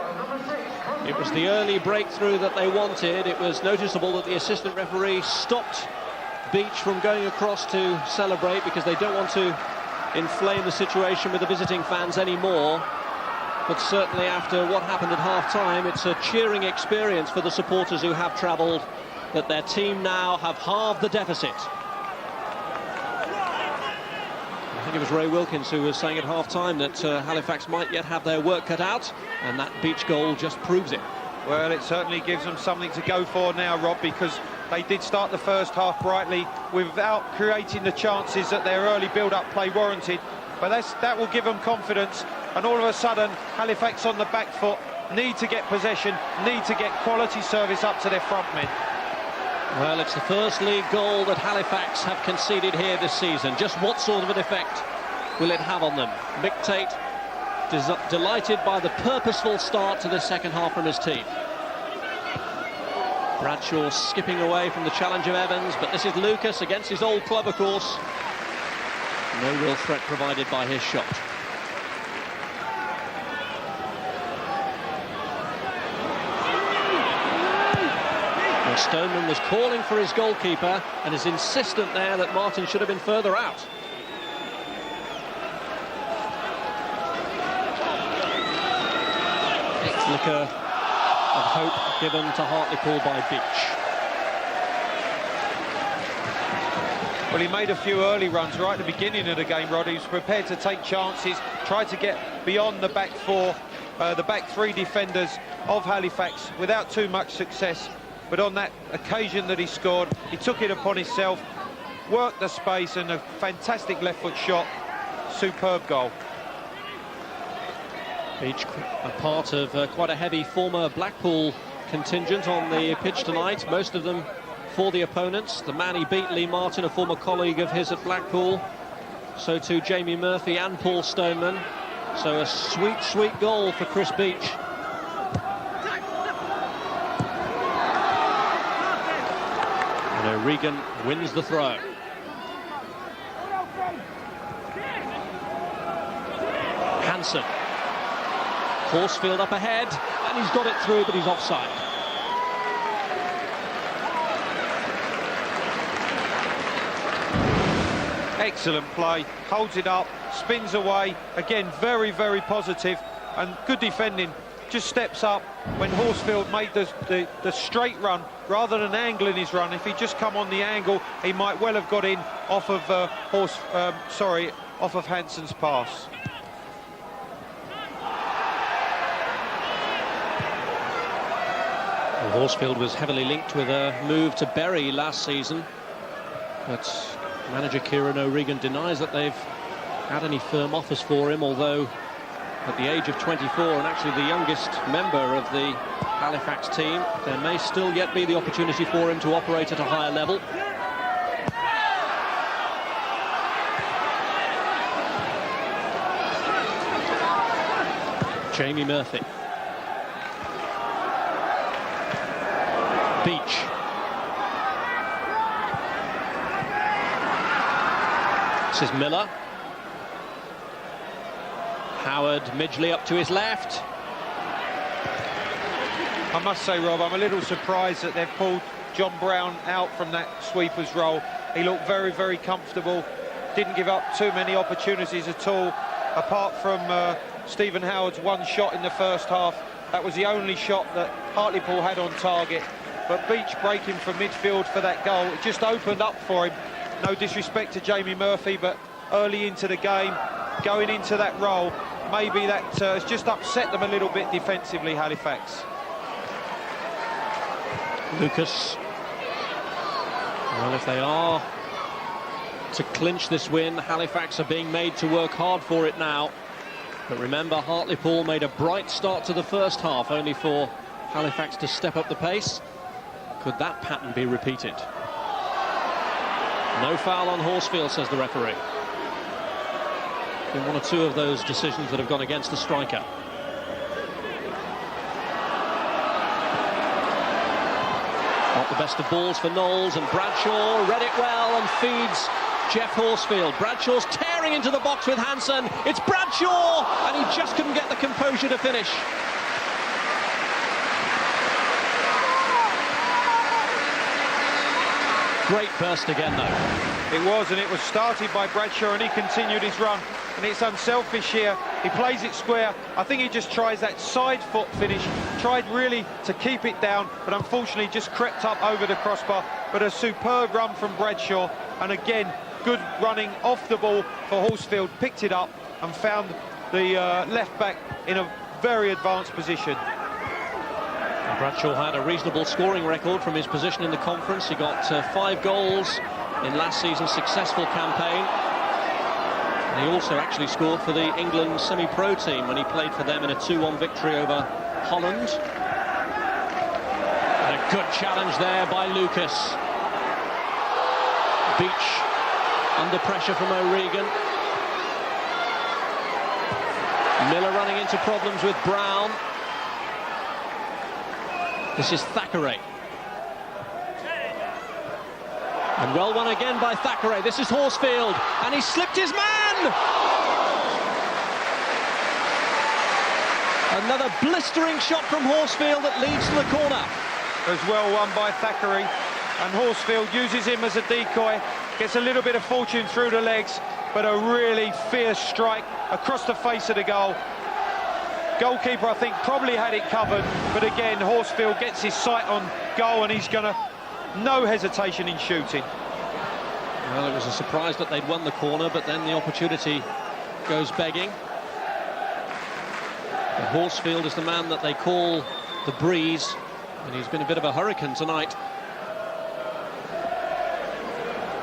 It was the early breakthrough that they wanted. It was noticeable that the assistant referee stopped Beach from going across to celebrate because they don't want to inflame the situation with the visiting fans anymore. But certainly after what happened at half-time, it's a cheering experience for the supporters who have travelled, that their team now have halved the deficit. think it was Ray Wilkins who was saying at half-time that Halifax might yet have their work cut out, and that Beach goal just proves it. Well, it certainly gives them something to go for now, Rob, because they did start the first half brightly without creating the chances that their early build-up play warranted. But that will give them confidence, and all of a sudden, Halifax on the back foot, need to get possession, need to get quality service up to their front men. Well, it's the first league goal that Halifax have conceded here this season. Just what sort of an effect will it have on them? Mick Tate delighted by the purposeful start to the second half from his team. Bradshaw skipping away from the challenge of Evans, but this is Lucas against his old club, of course. No real threat provided by his shot. Well, Stoneman was calling for his goalkeeper and is insistent there that Martin should have been further out. Flicker of hope given to Hartlepool by Beach. Well, he made a few early runs right at the beginning of the game, Rod. He was prepared to take chances, tried to get beyond the back four, the back three defenders of Halifax without too much success. But on that occasion that he scored, he took it upon himself, worked the space, and a fantastic left foot shot. Superb goal. Beach, a part of quite a heavy former Blackpool contingent on the pitch tonight, most of them for the opponents. The man he beat, Lee Martin, a former colleague of his at Blackpool. So too Jamie Murphy and Paul Stoneman. So a sweet, sweet goal for Chris Beach. And O'Regan wins the throw. Hansen. Horsfield up ahead, and he's got it through, but he's offside. Excellent play, holds it up, spins away. Again, very, very positive, and good defending. Just steps up when Horsfield made the straight run rather than angling his run. If he'd just come on the angle, he might well have got in off of off of Hansen's pass. Well, Horsfield was heavily linked with a move to Bury last season, but manager Kieran O'Regan denies that they've had any firm offers for him, although at the age of 24 and actually the youngest member of the Halifax team, there may still yet be the opportunity for him to operate at a higher level. Jamie Murphy. Beach. This is Miller. Howard, Midgley up to his left. I must say, Rob, I'm a little surprised that they've pulled John Brown out from that sweeper's role. He looked very, very comfortable. Didn't give up too many opportunities at all, apart from Stephen Howard's one shot in the first half. That was the only shot that Hartlepool had on target. But Beach breaking from midfield for that goal, it just opened up for him. No disrespect to Jamie Murphy, but early into the game, going into that role, maybe that has just upset them a little bit defensively, Halifax. Lucas. Well, if they are to clinch this win, Halifax are being made to work hard for it now. But remember, Hartlepool made a bright start to the first half, only for Halifax to step up the pace. Could that pattern be repeated? No foul on Horsfield, says the referee. Been one or two of those decisions that have gone against the striker. Not the best of balls for Knowles, and Bradshaw read it well and feeds Geoff Horsfield. Bradshaw's tearing into the box with Hansen. It's Bradshaw, and he just couldn't get the composure to finish. Great burst again, though. It was, and it was started by Bradshaw, and he continued his run. And it's unselfish here. He plays it square. I think he just tries that side foot finish. Tried really to keep it down, but unfortunately just crept up over the crossbar. But a superb run from Bradshaw. And again, Good running off the ball for Horsfield, picked it up and found the left back in a very advanced position. Bradshaw had a reasonable scoring record from his position in the conference. He got 5 goals in last season's successful campaign. And he also actually scored for the England semi-pro team when he played for them in a 2-1 victory over Holland. And a good challenge there by Lucas. Beach under pressure from O'Regan. Miller running into problems with Brown. This is Thackeray. And well won again by Thackeray. This is Horsfield, and he slipped his man! Another blistering shot from Horsfield that leads to the corner. It was well won by Thackeray, and Horsfield uses him as a decoy, gets a little bit of fortune through the legs, but a really fierce strike across the face of the goal. Goalkeeper, I think, probably had it covered, but again, Horsfield gets his sight on goal, and he's gonna no hesitation in shooting. Well, it was a surprise that they'd won the corner, but then the opportunity goes begging. But Horsfield is the man that they call the breeze, and he's been a bit of a hurricane tonight.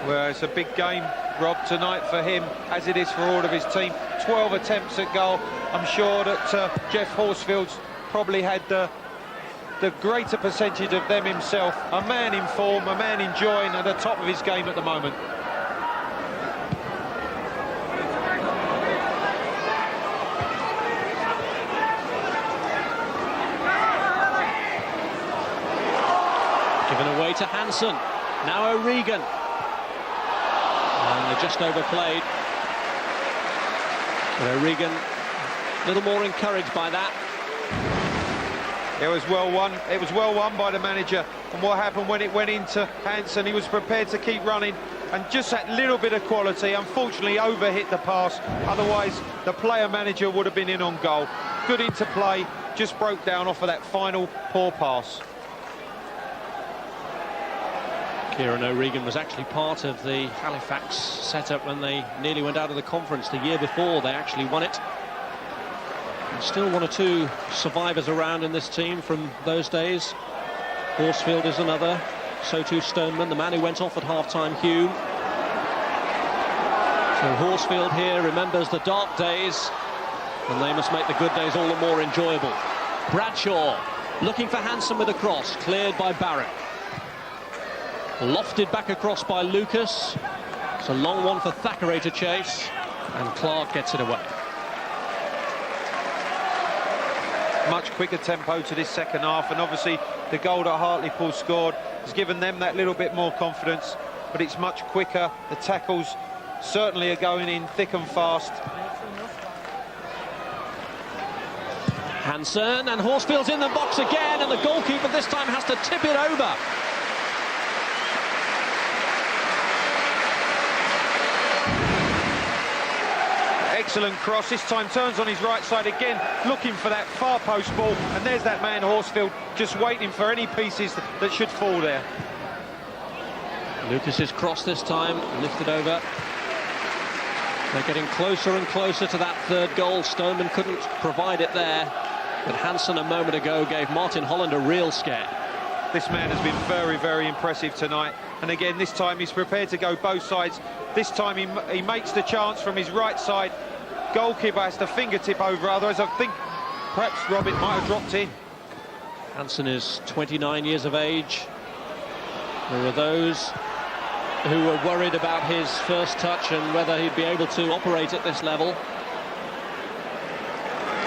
Well, it's a big game, Rob, tonight for him, as it is for all of his team. 12 attempts at goal. I'm sure that Geoff Horsfield's probably had the greater percentage of them himself. A man in form, a man enjoying at the top of his game at the moment. Given away to Hansen. Now O'Regan. And they just overplayed. But O'Regan a little more encouraged by that. It was well won. It was well won by the manager. And what happened when it went into Hansen, he was prepared to keep running, and just that little bit of quality, unfortunately, overhit the pass. Otherwise, the player manager would have been in on goal. Good interplay, just broke down off of that final poor pass. Kieran O'Regan was actually part of the Halifax setup when they nearly went out of the conference the year before they actually won it. And still 1 or 2 survivors around in this team from those days. Horsfield is another, so too Stoneman, the man who went off at half-time, Hulme. So Horsfield here remembers the dark days, and they must make the good days all the more enjoyable. Bradshaw looking for Hansen with a cross, cleared by Barrett. Lofted back across by Lucas. It's a long one for Thackeray to chase, and Clark gets it away. Much quicker tempo to this second half, and obviously the goal that Hartlepool scored has given them that little bit more confidence, but it's much quicker. The tackles certainly are going in thick and fast. Hansen, and Horsfield's in the box again, and the goalkeeper this time has to tip it over. Excellent cross, this time turns on his right side again, looking for that far post ball, and there's that man Horsfield just waiting for any pieces that should fall there. Lucas's cross this time, lifted over. They're getting closer and closer to that third goal. Stoneman couldn't provide it there, but Hansen a moment ago gave Martin Holland a real scare. This man has been very, very impressive tonight, and again this time he's prepared to go both sides. This time he makes the chance from his right side. Goalkeeper has to fingertip over, otherwise I think perhaps Robin might have dropped in. Hansen is 29 years of age. There are those who were worried about his first touch and whether he'd be able to operate at this level.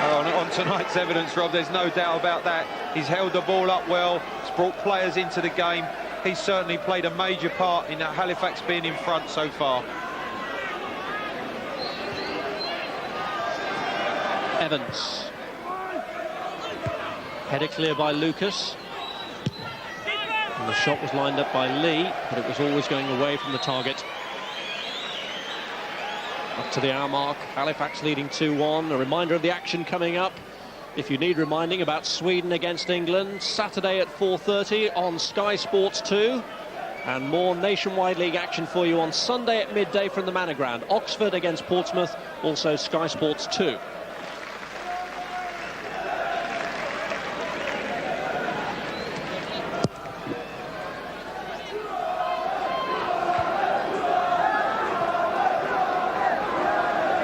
On tonight's evidence, Rob, there's no doubt about that. He's held the ball up well, he's brought players into the game. He's certainly played a major part in Halifax being in front so far. Evans. Header clear by Lucas. And the shot was lined up by Lee, but it was always going away from the target. Up to the hour mark, Halifax leading 2-1. A reminder of the action coming up, if you need reminding, about Sweden against England. Saturday at 4:30 on Sky Sports 2. And more Nationwide League action for you on Sunday at midday from the Manor Ground. Oxford against Portsmouth, also Sky Sports 2.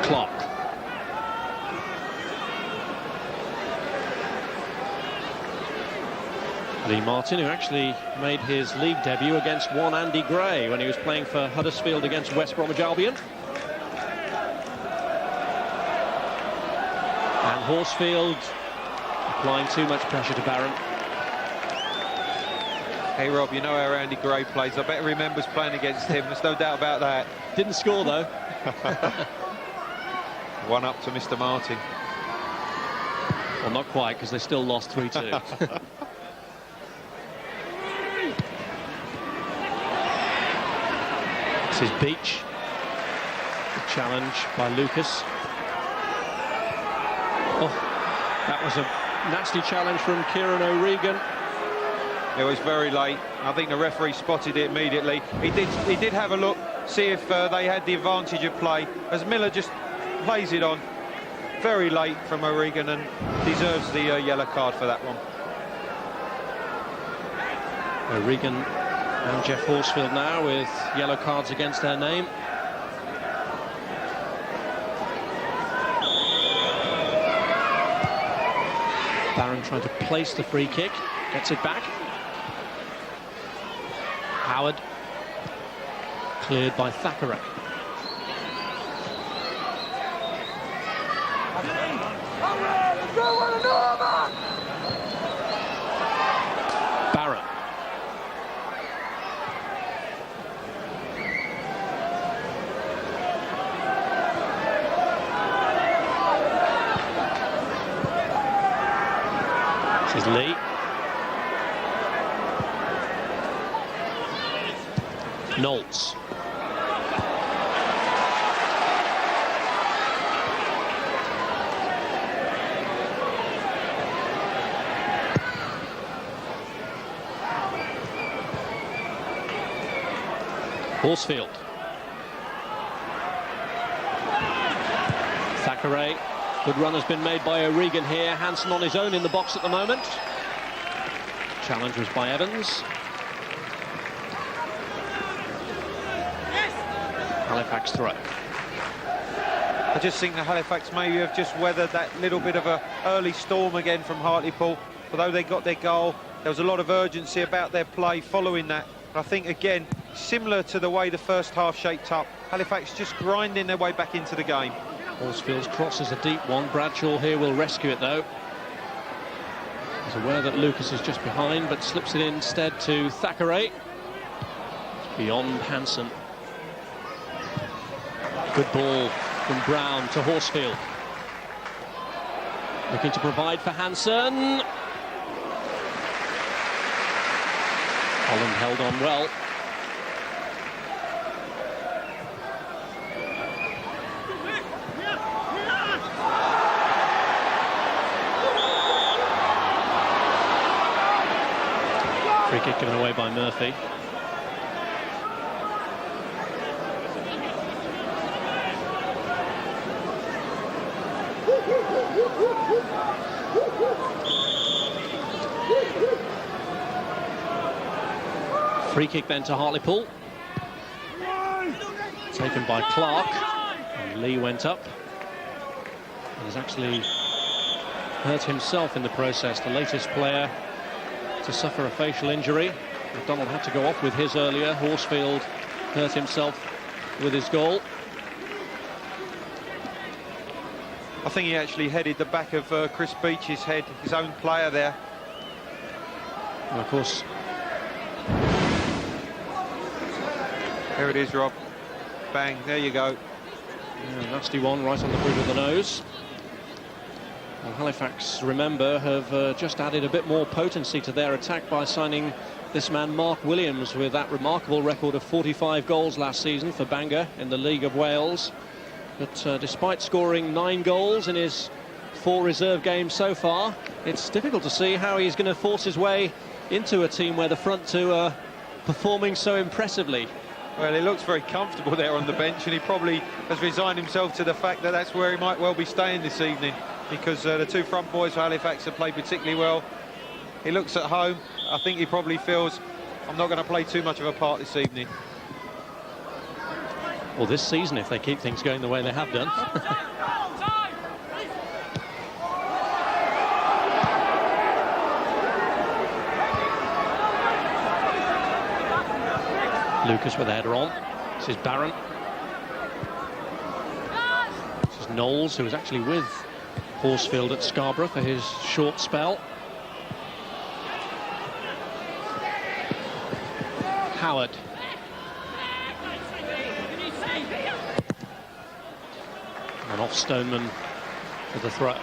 Clark. Lee Martin, who actually made his league debut against one Andy Gray when he was playing for Huddersfield against West Bromwich Albion. And Horsfield applying too much pressure to Barron. Hey Rob, you know how Andy Gray plays. I bet he remembers playing against him. There's no doubt about that. Didn't score though. One up to Mr. Martin. Well, not quite, because they still lost 3-2. This is Beach. The challenge by Lucas. Oh, that was a nasty challenge from Kieran O'Regan. It was very late. I think the referee spotted it immediately. He did have a look, see if they had the advantage of play, as Miller just plays it on. Very late from O'Regan and deserves the yellow card for that one. O'Regan and Geoff Horsfield now with yellow cards against their name. Barron trying to place the free kick, gets it back. Howard cleared by Thackeray. Barron. This is Lee. Knowles. Horsfield. Thackeray. Good run has been made by O'Regan here. Hansen on his own in the box at the moment. Challenge was by Evans. Halifax throw. I just think that Halifax maybe have just weathered that little bit of a early storm again from Hartlepool. Although they got their goal, there was a lot of urgency about their play following that. I think, again, similar to the way the first half shaped up, Halifax just grinding their way back into the game. Horsfield's cross is a deep one. Bradshaw here will rescue it, though. He's aware that Lucas is just behind, but slips it instead to Thackeray. It's beyond Hansen. Good ball from Brown to Horsfield. Looking to provide for Hansen. Holland held on well. Free kick given away by Murphy. Free kick then to Hartlepool. Taken by Clark. And Lee went up. He's actually hurt himself in the process, the latest player to suffer a facial injury. McDonald had to go off with his earlier. Horsfield hurt himself with his goal. I think he actually headed the back of Chris Beach's head, his own player there. And of course, there it is, Rob. Bang, there you go. yeah, nasty one right on the bridge of the nose. Well, Halifax, remember, have just added a bit more potency to their attack by signing this man Mark Williams with that remarkable record of 45 goals last season for Bangor in the League of Wales. But despite scoring 9 goals in his 4 reserve games so far, it's difficult to see how he's going to force his way into a team where the front two are performing so impressively. Well, he looks very comfortable there on the bench, and he probably has resigned himself to the fact that that's where he might well be staying this evening, because the two front boys for Halifax have played particularly well. He looks at home. I think he probably feels, I'm not going to play too much of a part this evening. Well, this season, if they keep things going the way they have done. Lucas with a header on. This is Barron. This is Knowles, who was actually with Horsfield at Scarborough for his short spell. Howard. And off Stoneman for the throw.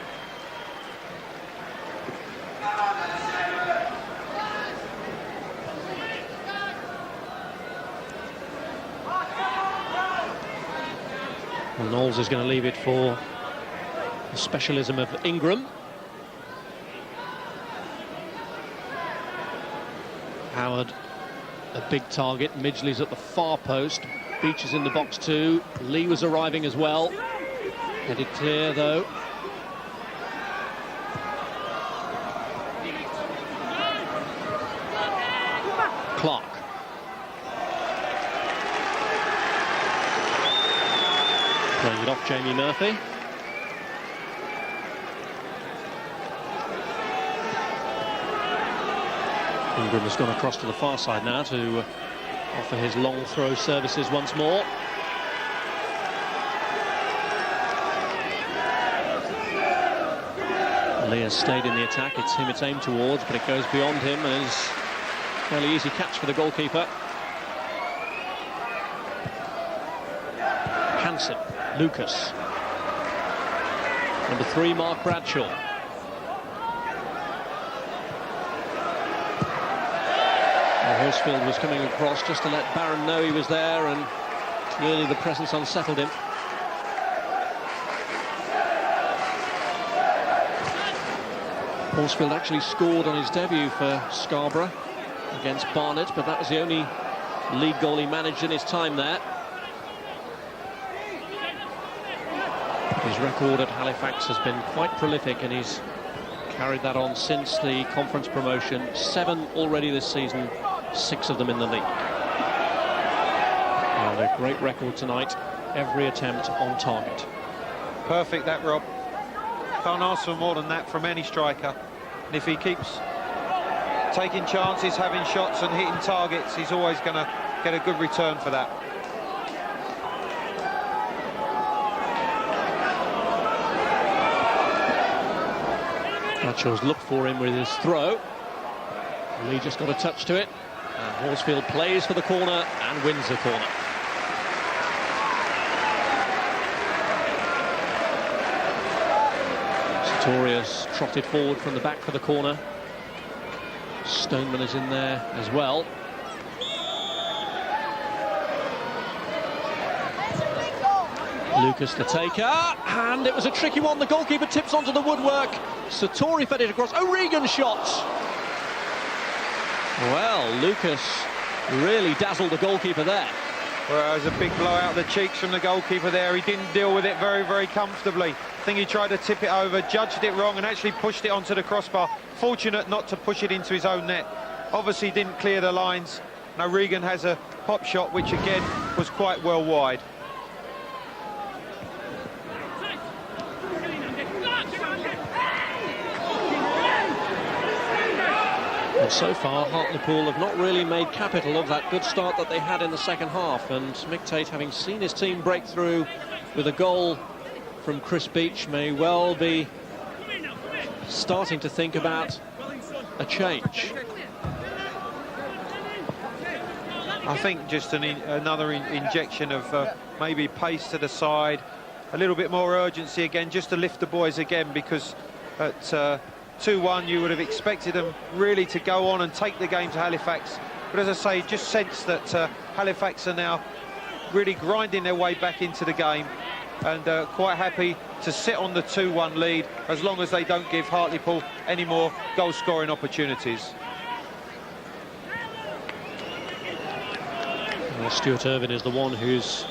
Well, Knowles is going to leave it for the specialism of Ingram. Howard, a big target. Midgley's at the far post. Beach is in the box too. Lee was arriving as well. Headed clear though. Clark. Playing it off Jamie Murphy. Ingram has gone across to the far side now to offer his long throw services once more. Lee has stayed in the attack. It's him it's aimed towards, but it goes beyond him and is a fairly easy catch for the goalkeeper. Hansen. Lucas. Number 3, Mark Bradshaw. Well, Horsfield was coming across just to let Barron know he was there, and clearly the presence unsettled him. Horsfield actually scored on his debut for Scarborough against Barnet, but that was the only league goal he managed in his time there. His record at Halifax has been quite prolific, and he's carried that on since the conference promotion. 7 already this season, 6 of them in the league. And a great record tonight, every attempt on target. Perfect that, Rob. Can't ask for more than that from any striker. And if he keeps taking chances, having shots and hitting targets, he's always going to get a good return for that. Bradshaw's looked for him with his throw. Lee just got a touch to it. And Horsfield plays for the corner and wins the corner. Sartorius trotted forward from the back for the corner. Stoneman is in there as well. Lucas the taker, and it was a tricky one. The goalkeeper tips onto the woodwork. Sartori fed it across. O'Regan shot. Well, Lucas really dazzled the goalkeeper there. Well, it was a big blow out of the cheeks from the goalkeeper there. He didn't deal with it very, very comfortably. I think he tried to tip it over, judged it wrong, and actually pushed it onto the crossbar. Fortunate not to push it into his own net. Obviously didn't clear the lines. Now O'Regan has a pop shot, which again was quite well wide. And so far, Hartlepool have not really made capital of that good start that they had in the second half. And Mick Tate, having seen his team break through with a goal from Chris Beach, may well be starting to think about a change. I think just another injection of maybe pace to the side, a little bit more urgency again, just to lift the boys again, because at 2-1 you would have expected them really to go on and take the game to Halifax. But as I say, just sense that Halifax are now really grinding their way back into the game, and quite happy to sit on the 2-1 lead as long as they don't give Hartlepool any more goal-scoring opportunities. Well, Stuart Irvine is the one who's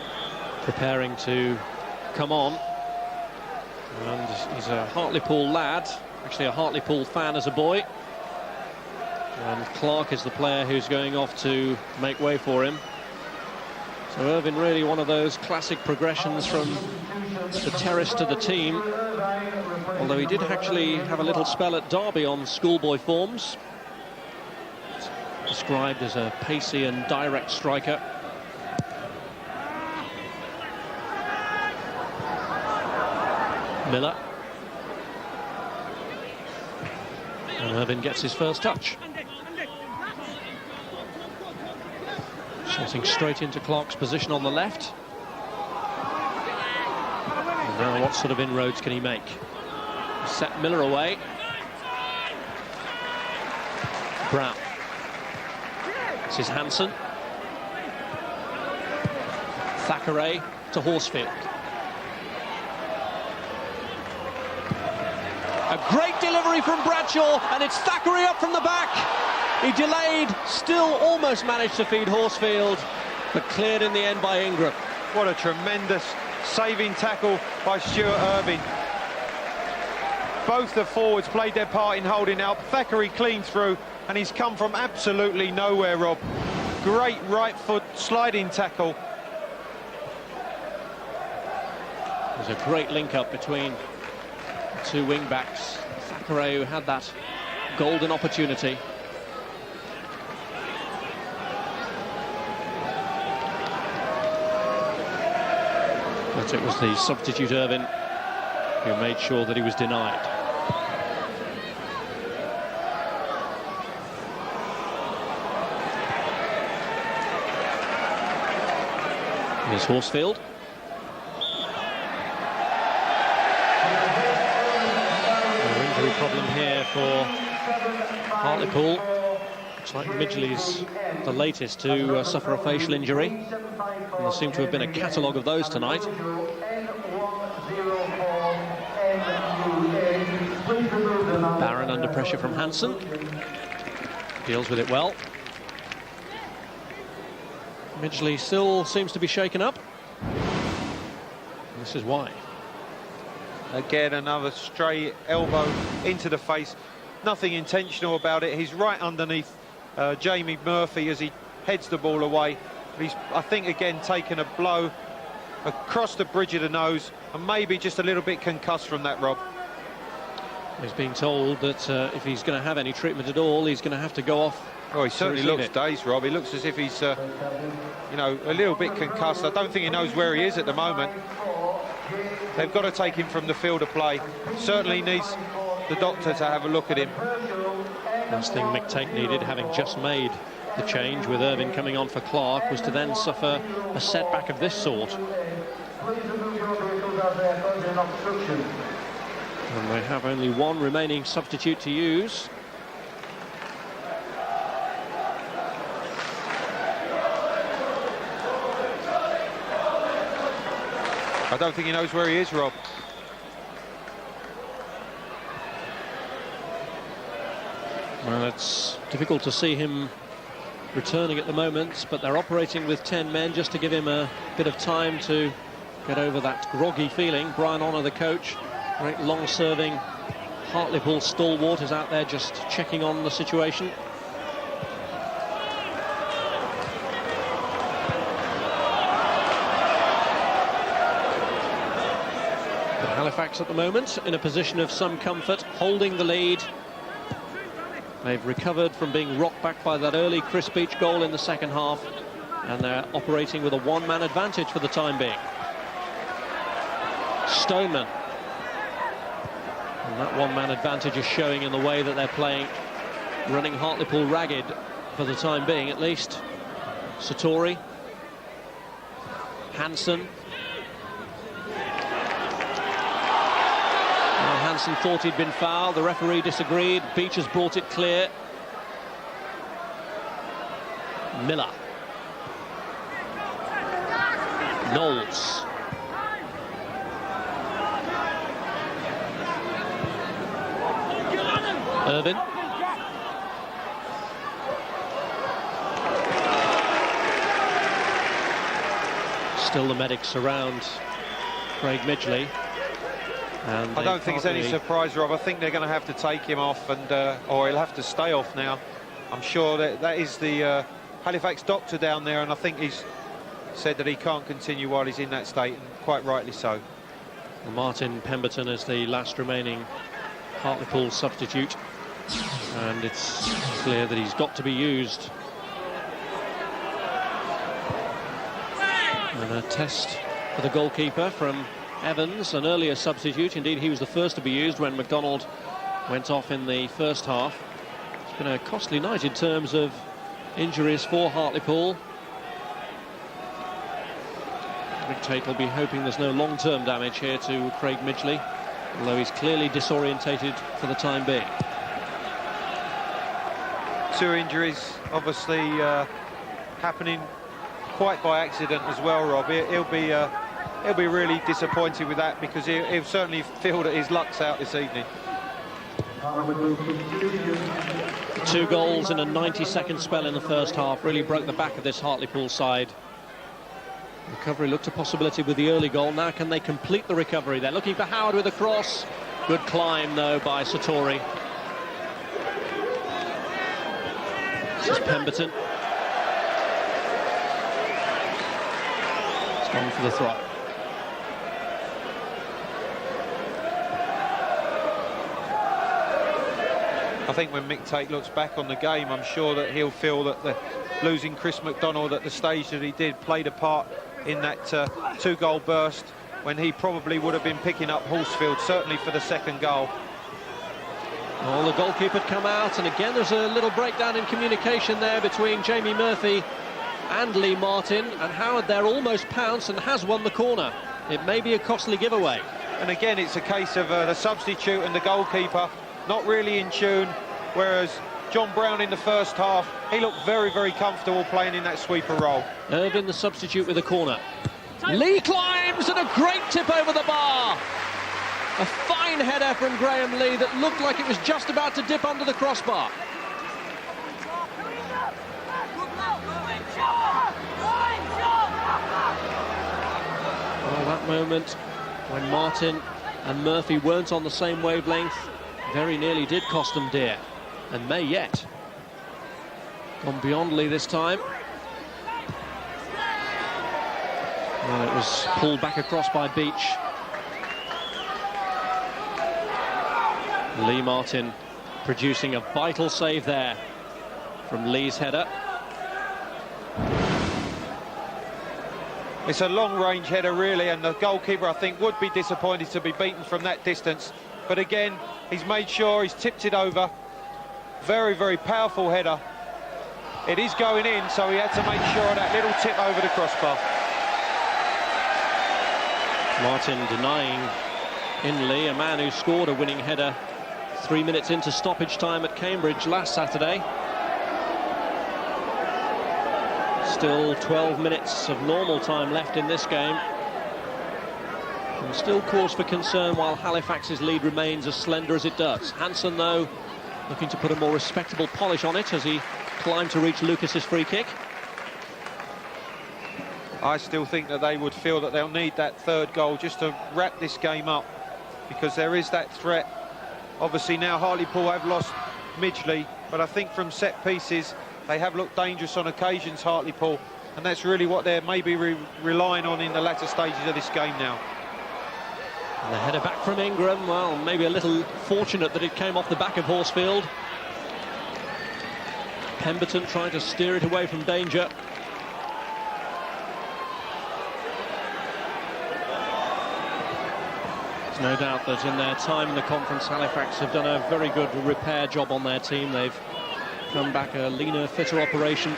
preparing to come on. And he's a Hartlepool lad, actually a Hartlepool fan as a boy. And Clark is the player who's going off to make way for him. So Irvine really one of those classic progressions from the terrace to the team. Although he did actually have a little spell at Derby on schoolboy forms. Described as a pacey and direct striker. Miller. And Irvine gets his first touch. Shooting straight into Clark's position on the left. And now what sort of inroads can he make? Set Miller away. Brown. This is Hansen. Thackeray to Horsfield. A great delivery from Bradshaw, and it's Thackeray up from the back. He delayed, still almost managed to feed Horsfield, but cleared in the end by Ingram. What a tremendous saving tackle by Stuart Irvine. Both the forwards played their part in holding out. Thackeray clean through, and he's come from absolutely nowhere, Rob. Great right foot sliding tackle. There's a great link up between the two wing backs. Thackeray, who had that golden opportunity. But it was the substitute Irvine who made sure that he was denied. Here's Horsfield. No injury problem here for Hartlepool. Looks like Midgley's the latest to suffer a facial injury. And there seem to have been a catalogue of those tonight. Barron under pressure from Hansen. Deals with it well. Midgley still seems to be shaken up. And this is why. Again, another stray elbow into the face. Nothing intentional about it. He's right underneath Jamie Murphy as he heads the ball away. He's, I think, again taken a blow across the bridge of the nose and maybe just a little bit concussed from that, Rob. He's being told that if he's going to have any treatment at all, he's going to have to go off. Oh, he certainly looks dazed, Rob. He looks as if he's, you know, a little bit concussed. I don't think he knows where he is at the moment. They've got to take him from the field of play. Certainly needs the doctor to have a look at him. Last thing Mick Tate needed, having just made the change with Irvine coming on for Clark, was to then suffer a setback of this sort. And they have only one remaining substitute to use. I don't think he knows where he is, Rob. Well, it's difficult to see him returning at the moment, but they're operating with 10 men just to give him a bit of time to get over that groggy feeling. Brian Honour, the coach, great long-serving Hartlepool stalwart, is out there just checking on the situation. Halifax at the moment in a position of some comfort, holding the lead. They've recovered from being rocked back by that early Chris Beach goal in the second half, and they're operating with a one-man advantage for the time being. Stoneman. And that one-man advantage is showing in the way that they're playing, running Hartlepool ragged for the time being at least. Satori. Hansen. Hansen thought he'd been fouled, the referee disagreed, Beach has brought it clear. Miller. Knowles. Irvine. Still the medics surround Craig Midgley. And I don't think it's any surprise, Rob. I think they're going to have to take him off, and or he'll have to stay off now. I'm sure that is the Halifax doctor down there, and I think he's said that he can't continue while he's in that state, and quite rightly so. Martin Pemberton is the last remaining Hartlepool substitute, and it's clear that he's got to be used. And a test for the goalkeeper from Evans, an earlier substitute. Indeed, he was the first to be used when McDonald went off in the first half. It's been a costly night in terms of injuries for Hartlepool. Rick Tate will be hoping there's no long-term damage here to Craig Midgley, although he's clearly disorientated for the time being. 2 injuries, obviously happening quite by accident as well, Rob. He'll be really disappointed with that, because he'll certainly feel that his luck's out this evening. 2 goals in a 90-second spell in the first half really broke the back of this Hartlepool side. Recovery looked a possibility with the early goal. Now can they complete the recovery? They're looking for Howard with a cross. Good climb, though, by Satori. This is Pemberton. It's gone for the throw. I think when Mick Tate looks back on the game, I'm sure that he'll feel that losing Chris McDonald at the stage that he did played a part in that 2-goal burst, when he probably would have been picking up Horsfield, certainly for the second goal. Well, the goalkeeper had come out, and again there's a little breakdown in communication there between Jamie Murphy and Lee Martin, and Howard there almost pounced and has won the corner. It may be a costly giveaway. And again, it's a case of the substitute and the goalkeeper not really in tune, whereas John Brown in the first half, he looked very, very comfortable playing in that sweeper role. Irvin, the substitute, with a corner. Lee climbs, and a great tip over the bar. A fine header from Graham Lee that looked like it was just about to dip under the crossbar. Well, that moment when Martin and Murphy weren't on the same wavelength very nearly did cost them dear, and may yet. Gone beyond Lee this time. Well, it was pulled back across by Beach. Lee Martin producing a vital save there from Lee's header. It's a long-range header, really, and the goalkeeper, I think, would be disappointed to be beaten from that distance. But again, he's made sure he's tipped it over. Very, very powerful header. It is going in, so he had to make sure of that little tip over the crossbar. Martin denying in Lee, a man who scored a winning header 3 minutes into stoppage time at Cambridge last Saturday. Still 12 minutes of normal time left in this game. And still cause for concern while Halifax's lead remains as slender as it does. Hansen, though, looking to put a more respectable polish on it as he climbed to reach Lucas's free kick. I still think that they would feel that they'll need that 3rd goal just to wrap this game up, because there is that threat. Obviously now Hartlepool have lost Midgley, but I think from set pieces they have looked dangerous on occasions, Hartlepool, and that's really what they're maybe relying on in the latter stages of this game now. And the header back from Ingram, well, maybe a little fortunate that it came off the back of Horsfield. Pemberton trying to steer it away from danger. There's no doubt that in their time in the conference, Halifax have done a very good repair job on their team. They've come back a leaner, fitter operation.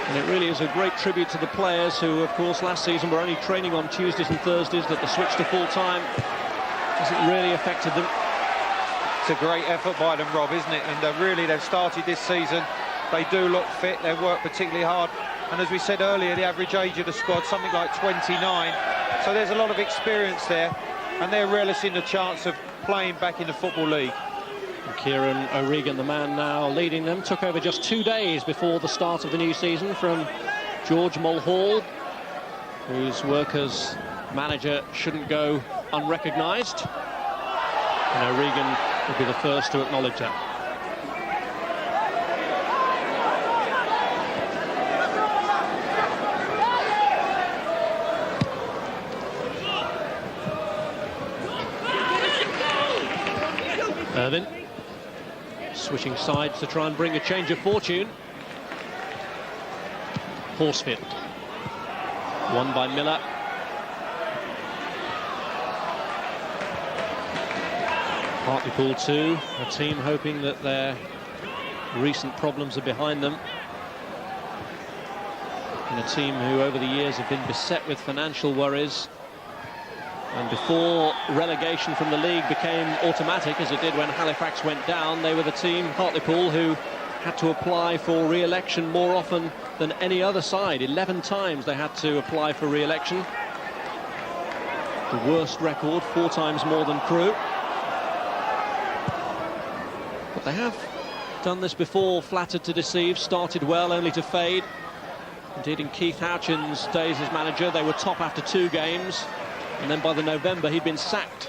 And it really is a great tribute to the players who, of course, last season were only training on Tuesdays and Thursdays, that the switch to full-time hasn't really affected them. It's a great effort by them, Rob, isn't it? And really, they've started this season. They do look fit. They've worked particularly hard. And as we said earlier, the average age of the squad, something like 29. So there's a lot of experience there. And they're relishing the chance of playing back in the Football League. And Kieran O'Regan, the man now leading them, took over just 2 days before the start of the new season from George Mulhall, whose work as manager shouldn't go unrecognised. And O'Regan would be the first to acknowledge that. Irvin switching sides to try and bring a change of fortune. Horsfield, won by Miller. Hartlepool too, a team hoping that their recent problems are behind them. And a team who over the years have been beset with financial worries. And before relegation from the league became automatic, as it did when Halifax went down, they were the team, Hartlepool, who had to apply for re-election more often than any other side. 11 times they had to apply for re-election. The worst record, 4 times more than Crewe. But they have done this before, flattered to deceive, started well only to fade. Indeed, in Keith Houchin's days as manager, they were top after 2 games. And then by the November, he'd been sacked.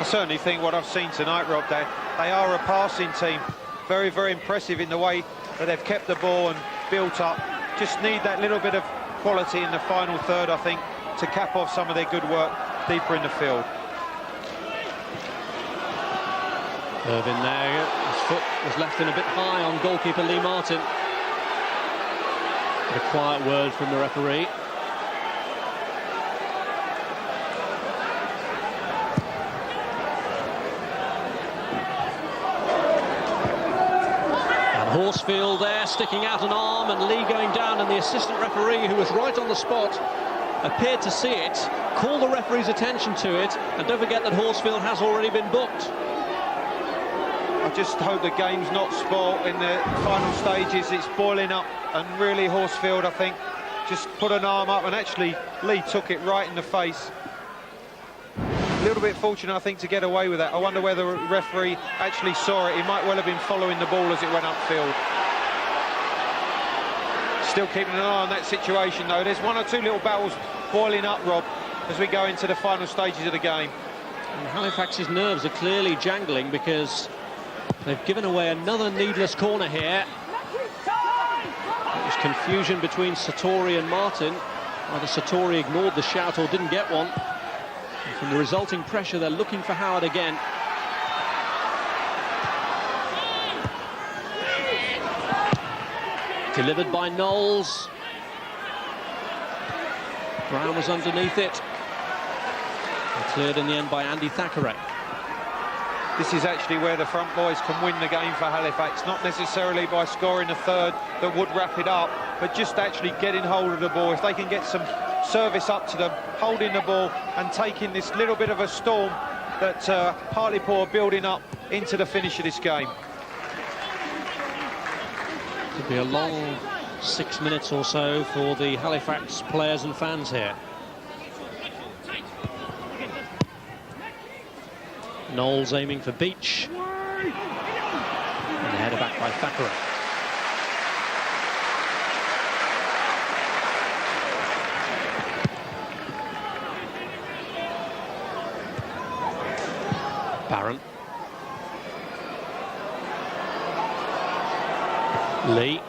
I certainly think what I've seen tonight, Rob, they are a passing team. Very, very impressive in the way that they've kept the ball and built up. Just need that little bit of quality in the final third, I think, to cap off some of their good work deeper in the field. Irvin there, his foot was left in a bit high on goalkeeper Lee Martin. A quiet word from the referee. Horsfield there, sticking out an arm, and Lee going down, and the assistant referee, who was right on the spot, appeared to see it, called the referee's attention to it, and don't forget that Horsfield has already been booked. I just hope the game's not spoilt in the final stages. It's boiling up, and really Horsfield, I think, just put an arm up, and actually Lee took it right in the face. A little bit fortunate, I think, to get away with that. I wonder whether the referee actually saw it. He might well have been following the ball as it went upfield. Still keeping an eye on that situation, though. There's 1 or 2 little battles boiling up, Rob, as we go into the final stages of the game. And Halifax's nerves are clearly jangling because they've given away another needless corner here. It was confusion between Sartori and Martin. Either Sartori ignored the shout or didn't get one. And from the resulting pressure, they're looking for Howard again. Delivered by Knowles. Brown was underneath it. And cleared in the end by Andy Thackeray. This is actually where the front boys can win the game for Halifax, not necessarily by scoring a third that would wrap it up, but just actually getting hold of the ball. If they can get some service up to them, holding the ball and taking this little bit of a storm that Hartlepool are building up into the finish of this game. Could be a long 6 minutes or so for the Halifax players and fans here. Knowles aiming for Beach. And the header back by Thackeray. Barron. Lee.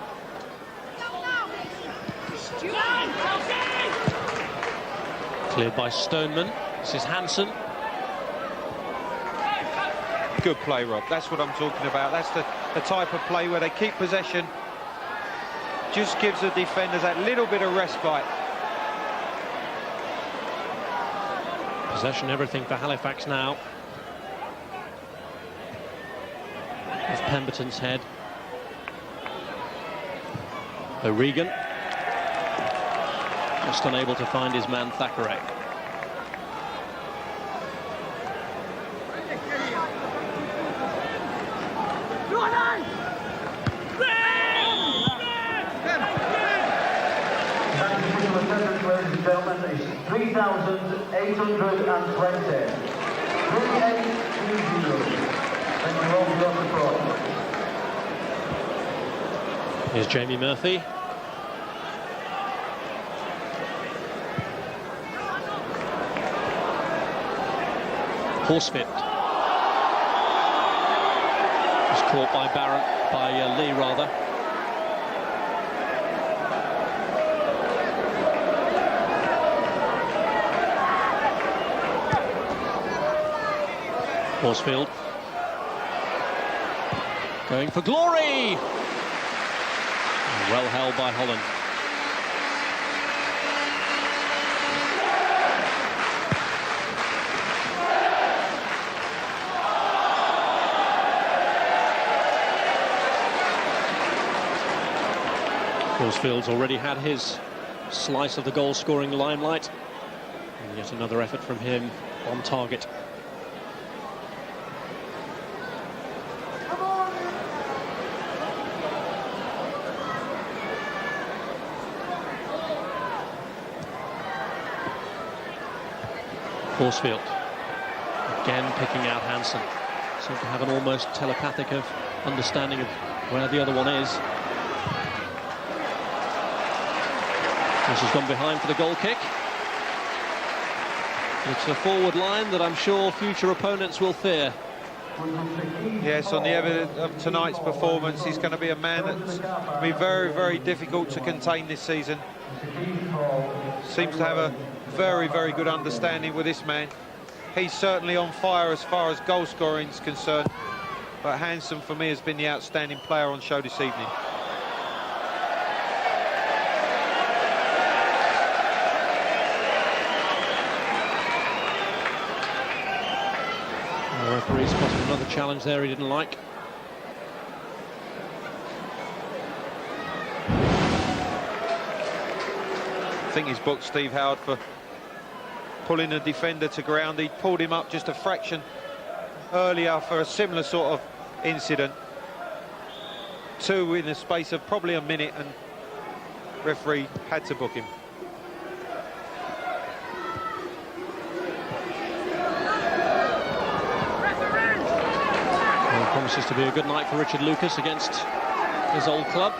Cleared by Stoneman. This is Hansen. Good play, Rob. That's what I'm talking about. That's the type of play where they keep possession. Just gives the defenders that little bit of respite. Possession, everything for Halifax now. With Pemberton's head. O'Regan. Just unable to find his man Thackeray. Ladies and gentlemen, is 3,820. 3830. Thank you all for your support. Here's Jamie Murphy. Horsfield. Was caught by Lee rather. Horsfield. Going for glory! Well held by Holland. Horsfield's already had his slice of the goal-scoring limelight. And yet another effort from him on target. Horsfield again picking out Hansen. Seems to have an almost telepathic understanding of where the other one is. This has gone behind for the goal kick. It's a forward line that I'm sure future opponents will fear. Yes, on the evidence of tonight's performance, he's going to be a man that's going to be very, very difficult to contain this season. Seems to have a very, very good understanding with this man. He's certainly on fire as far as goal scoring is concerned, but Hansen for me has been the outstanding player on show this evening. The referee spotted another challenge there he didn't like. I think he's booked Steve Howard for pulling a defender to ground. He pulled him up just a fraction earlier for a similar sort of incident. Two in the space of probably a minute, and referee had to book him. Well, it promises to be a good night for Richard Lucas against his old club.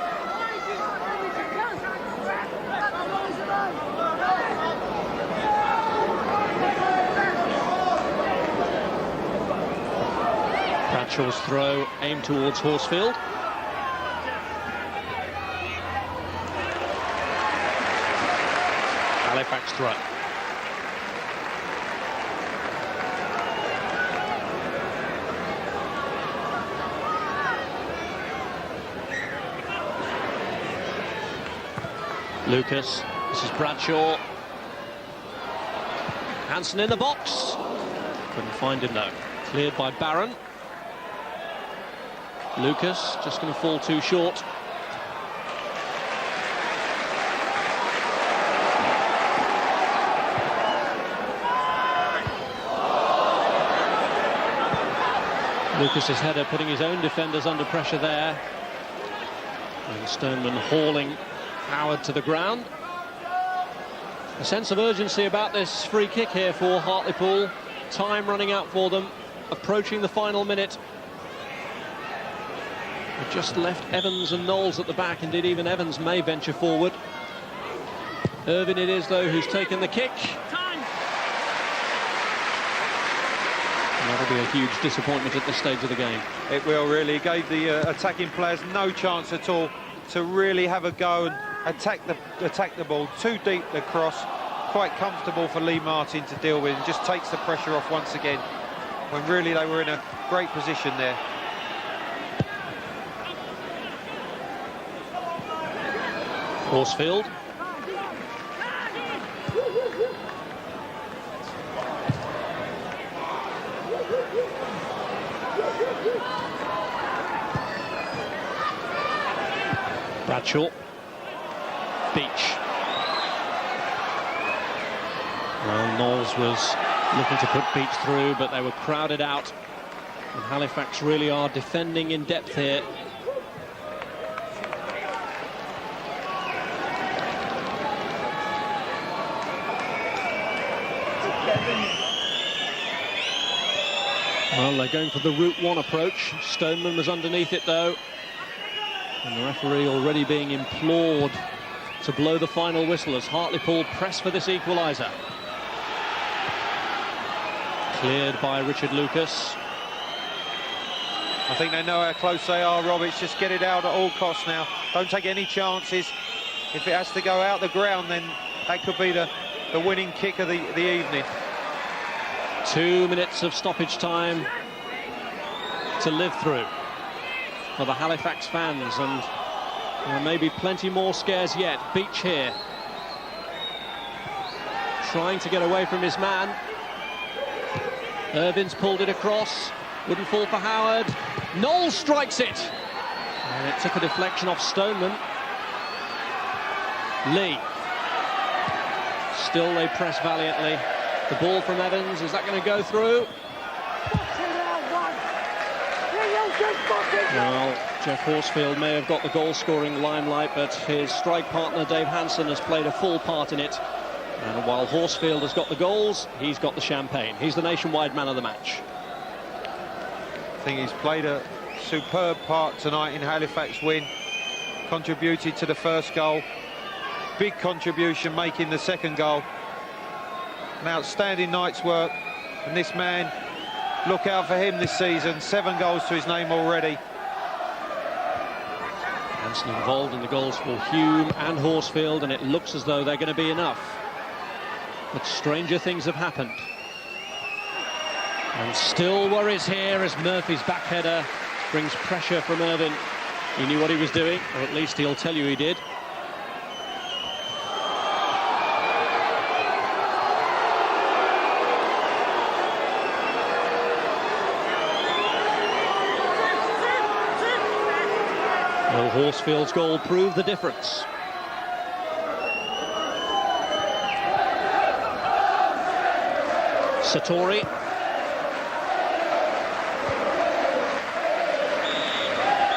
Bradshaw's throw aimed towards Horsfield. Halifax throw. Lucas, this is Bradshaw. Hansen in the box. Couldn't find him though. Cleared by Barron. Lucas just going to fall too short. Lucas's header putting his own defenders under pressure there. And Stoneman hauling Howard to the ground. A sense of urgency about this free kick here for Hartlepool. Time running out for them, approaching the final minute. They've just left Evans and Knowles at the back. Indeed, even Evans may venture forward. Irvine it is, though, who's taken the kick. And that'll be a huge disappointment at this stage of the game. It will really. It gave the attacking players no chance at all to really have a go and attack the ball. Too deep the cross, quite comfortable for Lee Martin to deal with, and just takes the pressure off once again, when really they were in a great position there. Horsfield. Bradshaw. Beach. Well, Knowles was looking to put Beach through, but they were crowded out. And Halifax really are defending in depth here. Well, they're going for the Route 1 approach. Stoneman was underneath it, though. And the referee already being implored to blow the final whistle as Hartlepool press for this equaliser. Cleared by Richard Lucas. I think they know how close they are, Rob. It's just get it out at all costs now. Don't take any chances. If it has to go out the ground, then that could be the winning kick of the evening. 2 minutes of stoppage time to live through for the Halifax fans, and there may be plenty more scares yet. Beach here, trying to get away from his man. Evans pulled it across, wouldn't fall for Howard. Knowles strikes it, and it took a deflection off Stoneman. Lee. Still they press valiantly. The ball from Evans, is that going to go through? Well, Geoff Horsfield may have got the goal-scoring limelight, but his strike partner Dave Hansen has played a full part in it. And while Horsfield has got the goals, he's got the champagne. He's the nationwide man of the match. I think he's played a superb part tonight in Halifax win. Contributed to the first goal. Big contribution making the second goal. An outstanding night's work. And this man, look out for him this season. 7 goals to his name already. Hansen involved in the goals for Hulme and Horsfield, and it looks as though they're going to be enough. But stranger things have happened. And still worries here as Murphy's back header brings pressure from Irvine. He knew what he was doing, or at least he'll tell you he did. Well, Horsfield's goal proved the difference. Satori.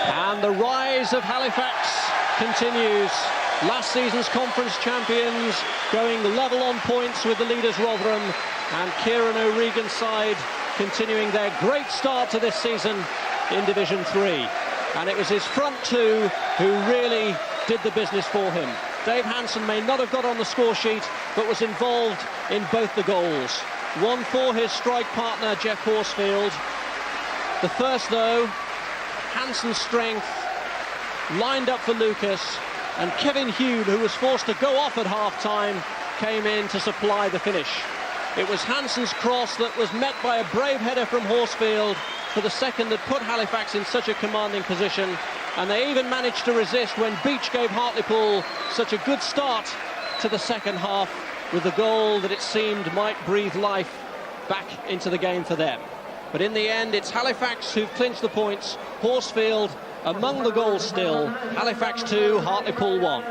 And the rise of Halifax continues. Last season's conference champions going level on points with the leaders Rotherham, and Kieran O'Regan's side continuing their great start to this season in Division 3. And it was his front two who really did the business for him. Dave Hansen may not have got on the score sheet, but was involved in both the goals. One for his strike partner, Geoff Horsfield. The first, though, Hansen's strength, lined up for Lucas, and Kevin Hulme, who was forced to go off at half-time, came in to supply the finish. It was Hansen's cross that was met by a brave header from Horsfield for the second that put Halifax in such a commanding position, and they even managed to resist when Beach gave Hartlepool such a good start to the second half with a goal that it seemed might breathe life back into the game for them. But in the end, it's Halifax who've clinched the points. Horsfield among the goals still. Halifax 2, Hartlepool 1.